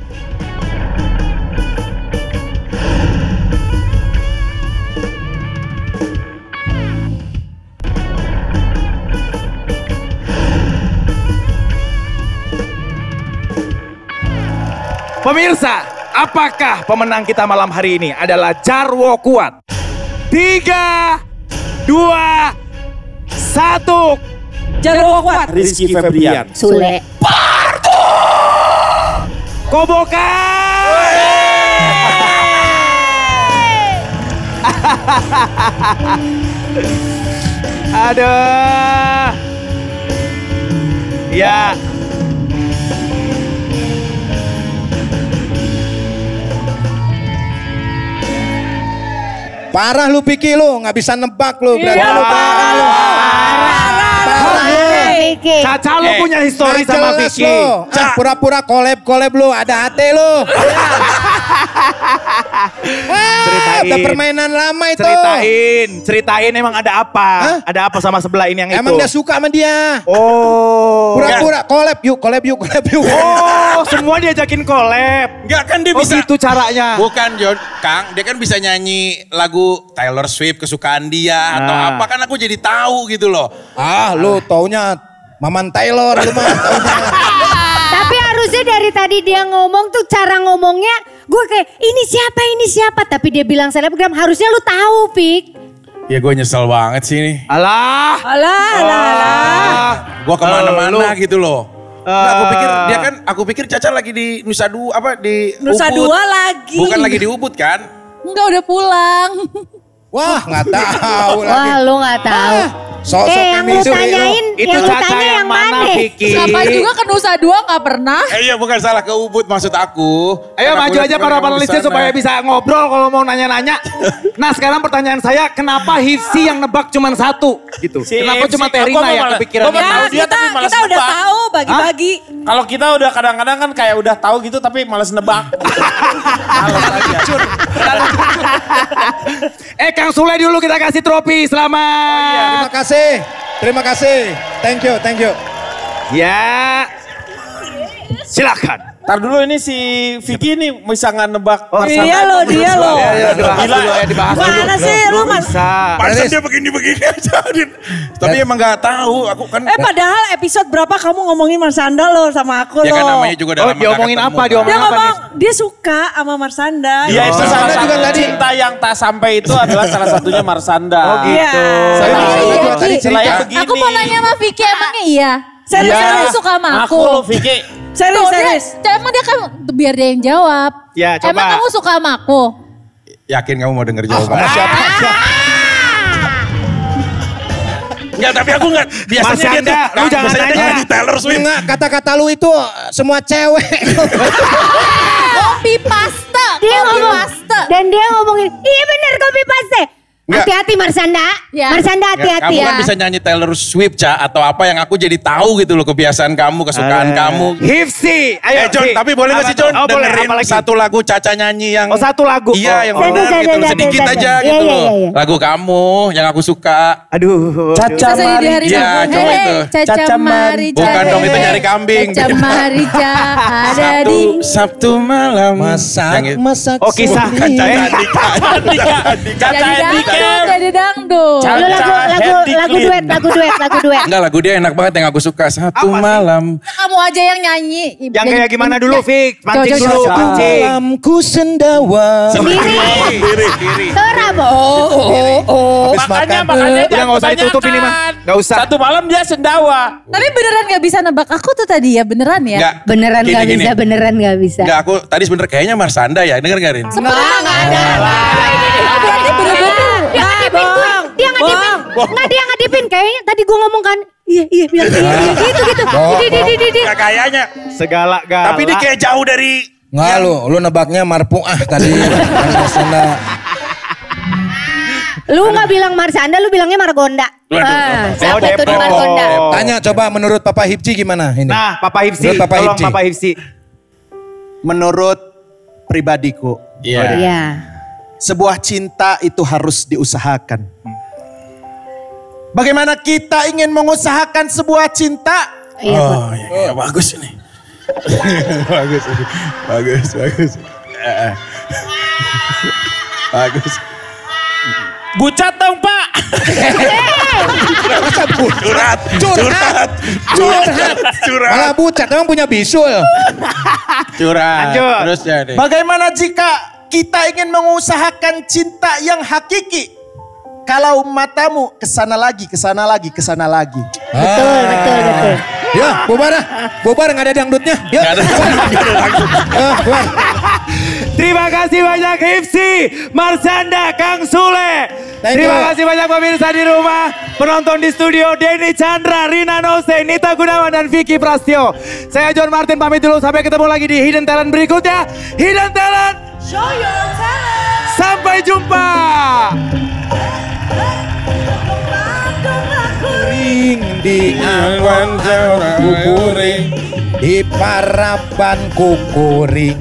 Pemirsa, apakah pemenang kita malam hari ini adalah Jarwo Kuat? 3, 2, 1. Jarwo Kuat. Rizky Febrian. Sule. Kobokan! Aduh. Ya. Parah lu Piki lu, nggak bisa nebak lu. Berarti Iya, lu parah lu. Parah lu. Vicky. Caca lu punya histori Nggak sama jelas Vicky. lu. Pura-pura collab lu, ada hati lu. Udah permainan lama itu. Ceritain emang ada apa? Hah? Ada apa sama sebelah ini yang Emang itu? dia suka sama dia. Oh. Pura-pura collab yuk. Oh, semua diajakin collab. Enggak kan dia Oh bisa. gitu caranya. Bukan John, Kang, dia kan bisa nyanyi lagu Taylor Swift kesukaan dia atau apa kan aku jadi tahu gitu loh. Ah, lu taunya Maman Taylor lu mah taunya. Tapi harusnya dari tadi dia ngomong tuh cara ngomongnya gue kayak ini siapa tapi dia bilang selebgram harusnya lu tahu Pik. Ya gue nyesel banget sih ini. Alah. Gue kemana-mana Lu. gitu loh. Nggak, aku pikir Caca lagi di Nusa Dua di Nusa Ubud. Dua lagi. Bukan lagi di Ubud kan? Enggak, udah pulang. Wah, nggak tahu lagi. Wah lu gak tahu. Sosok yang lu itu. tanyain, Itu yang lu Caca tanya yang mana? Vicky? Siapa juga ke Nusa Dua gak pernah. Iya bukan salah ke Ubud maksud aku. Ayo Kan aku maju lihat aja teman para kamu di panelisnya sana. supaya bisa ngobrol kalau mau nanya-nanya. Nah sekarang pertanyaan saya, kenapa Hifsi yang nebak cuma satu gitu? Kenapa cuma Terina yang kepikiran? Ya, kita udah tahu bagi-bagi. Kalau kita udah kadang-kadang kan kayak udah tahu gitu tapi malas nebak. Malas aja. Kang Sule dulu kita kasih trofi, selamat. Terima kasih. Thank you. Ya, silakan. Ntar dulu ini si Vicky nih bisa nggak nebak. Dia loh. Ya, dibahas dulu. Mana sih lu Mas? Bisa. Pantesan dia begini-begini aja. Tapi emang gak tahu. Aku kan. Padahal episode berapa kamu ngomongin Marsanda lo sama aku Ya lo. kan namanya juga udah lama nggak diomongin ketemu, apa? kan. Diomongin Dia apa ngomong, nih? dia suka sama Marsanda. Dia itu salah Marsanda juga satu tadi. cinta yang tak sampai itu adalah salah satunya Marsanda. Oh gitu. Iya. Marsanda juga tadi Selain cerita. begini. Aku mau nanya sama Vicky, emangnya iya? Serius suka sama Aku aku? lo Vicky. Serius. Emang dia kan biar dia yang jawab. Ya, coba. Emang kamu suka sama aku? Yakin kamu mau denger jawaban? Siapa? Enggak, tapi aku enggak. Biasanya Mas dia Anda, tuh. lu jangan biasanya dia nanya. nyanyi Taylor Swift. Enggak, kata-kata lu itu semua cewek. Kopi pasta. Dia kopi ngomong pasta. dan dia ngomongin iya bener kopi paste. Enggak. Hati-hati Marsanda. Ya. Marsanda Enggak, hati-hati kamu ya. kan bisa nyanyi Taylor Swift, Ca, atau apa yang aku jadi tahu gitu loh kebiasaan kamu, kesukaan kamu. Hifsi, ayo. John, Fi. tapi boleh gak sih John Oh, boleh, dengerin apa lagi? satu lagu Caca nyanyi yang... Oh, satu lagu. Iya, yang Oh. benar gitu loh, sedikit aja Iya, gitu iya, loh. iya. Lagu kamu yang aku suka. Aduh. Caca Bisa saja di hari Iya, Minggu. coba itu. Caca Marija. Bukan dong, itu nyari kambing. Caca Marija ada di... Sabtu malam. Masak. Oh, kisah. Bukan Caca Andika. Caca Jadi Andika. dangdut, jadi dangdut. Lu lagu duet. Enggak, lagu dia enak banget yang aku suka. Sabtu Apa sih? malam. Kamu aja yang nyanyi. Yang kayak gimana dulu, Fik? Mancing Coba, dulu, coba. mancing. Malamku sendawa. Kiri. Terabo. Habis makan. Makanya Udah nggak usah ditutup ini mah. Nggak usah. Satu malam dia sendawa. Tapi beneran gak bisa nebak aku tuh tadi ya? Beneran ya? Enggak. Beneran Gini, gak gini. bisa, beneran gak bisa. Enggak, aku tadi sebenernya kayaknya Marsanda ya. Denger gak Rin? Enggak ada. Berarti bener-bener. Dia ngedipin gue. Dia ngedipin. Enggak dia ngedipin. Kayaknya tadi gue ngomong kan. Iya bilang iya gitu. Di. Enggak kayaknya. Segala galak. Tapi dia kayak jauh dari... Enggak lu nebaknya marpuah tadi. Marsanda. Lu gak bilang Marsanda, lu bilangnya Margonda. Waduh. Siapa tuh di Depok. Margonda? Tanya coba menurut Papa Hipci gimana ini? Nah, Papa Hifsi. Menurut Papa Tolong Hifsi. Papa Hifsi. Menurut pribadiku, Iya. Iya. sebuah cinta itu harus diusahakan. Bagaimana kita ingin mengusahakan sebuah cinta? Iya, Pak. Oh iya, bagus ini. bagus ini. Bagus. Bagus. Bucat dong Pak. Curhat. Malah bucat emang punya bisul. Curhat. Lanjut. Terus ya deh. Bagaimana jika kita ingin mengusahakan cinta yang hakiki? Kalau matamu kesana lagi. Betul. Ya, bubar nggak ada dangdutnya. Ya, Gak ada lagu. bubar. Terima kasih banyak Hifsi, Marsanda, Kang Sule. Thank Terima you. kasih banyak pemirsa di rumah, penonton di studio, Denny Chandra, Rina Nose, Nita Gunawan, dan Vicky Prastio. Saya John Martin pamit dulu, sampai ketemu lagi di Hidden Talent berikutnya. Hidden Talent, Show your talent. sampai jumpa. Di awan kukuring, di parapan kukuring.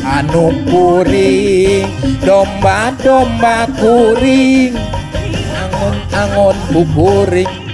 anu kuring, domba-domba kuring, angon-angon kukuring.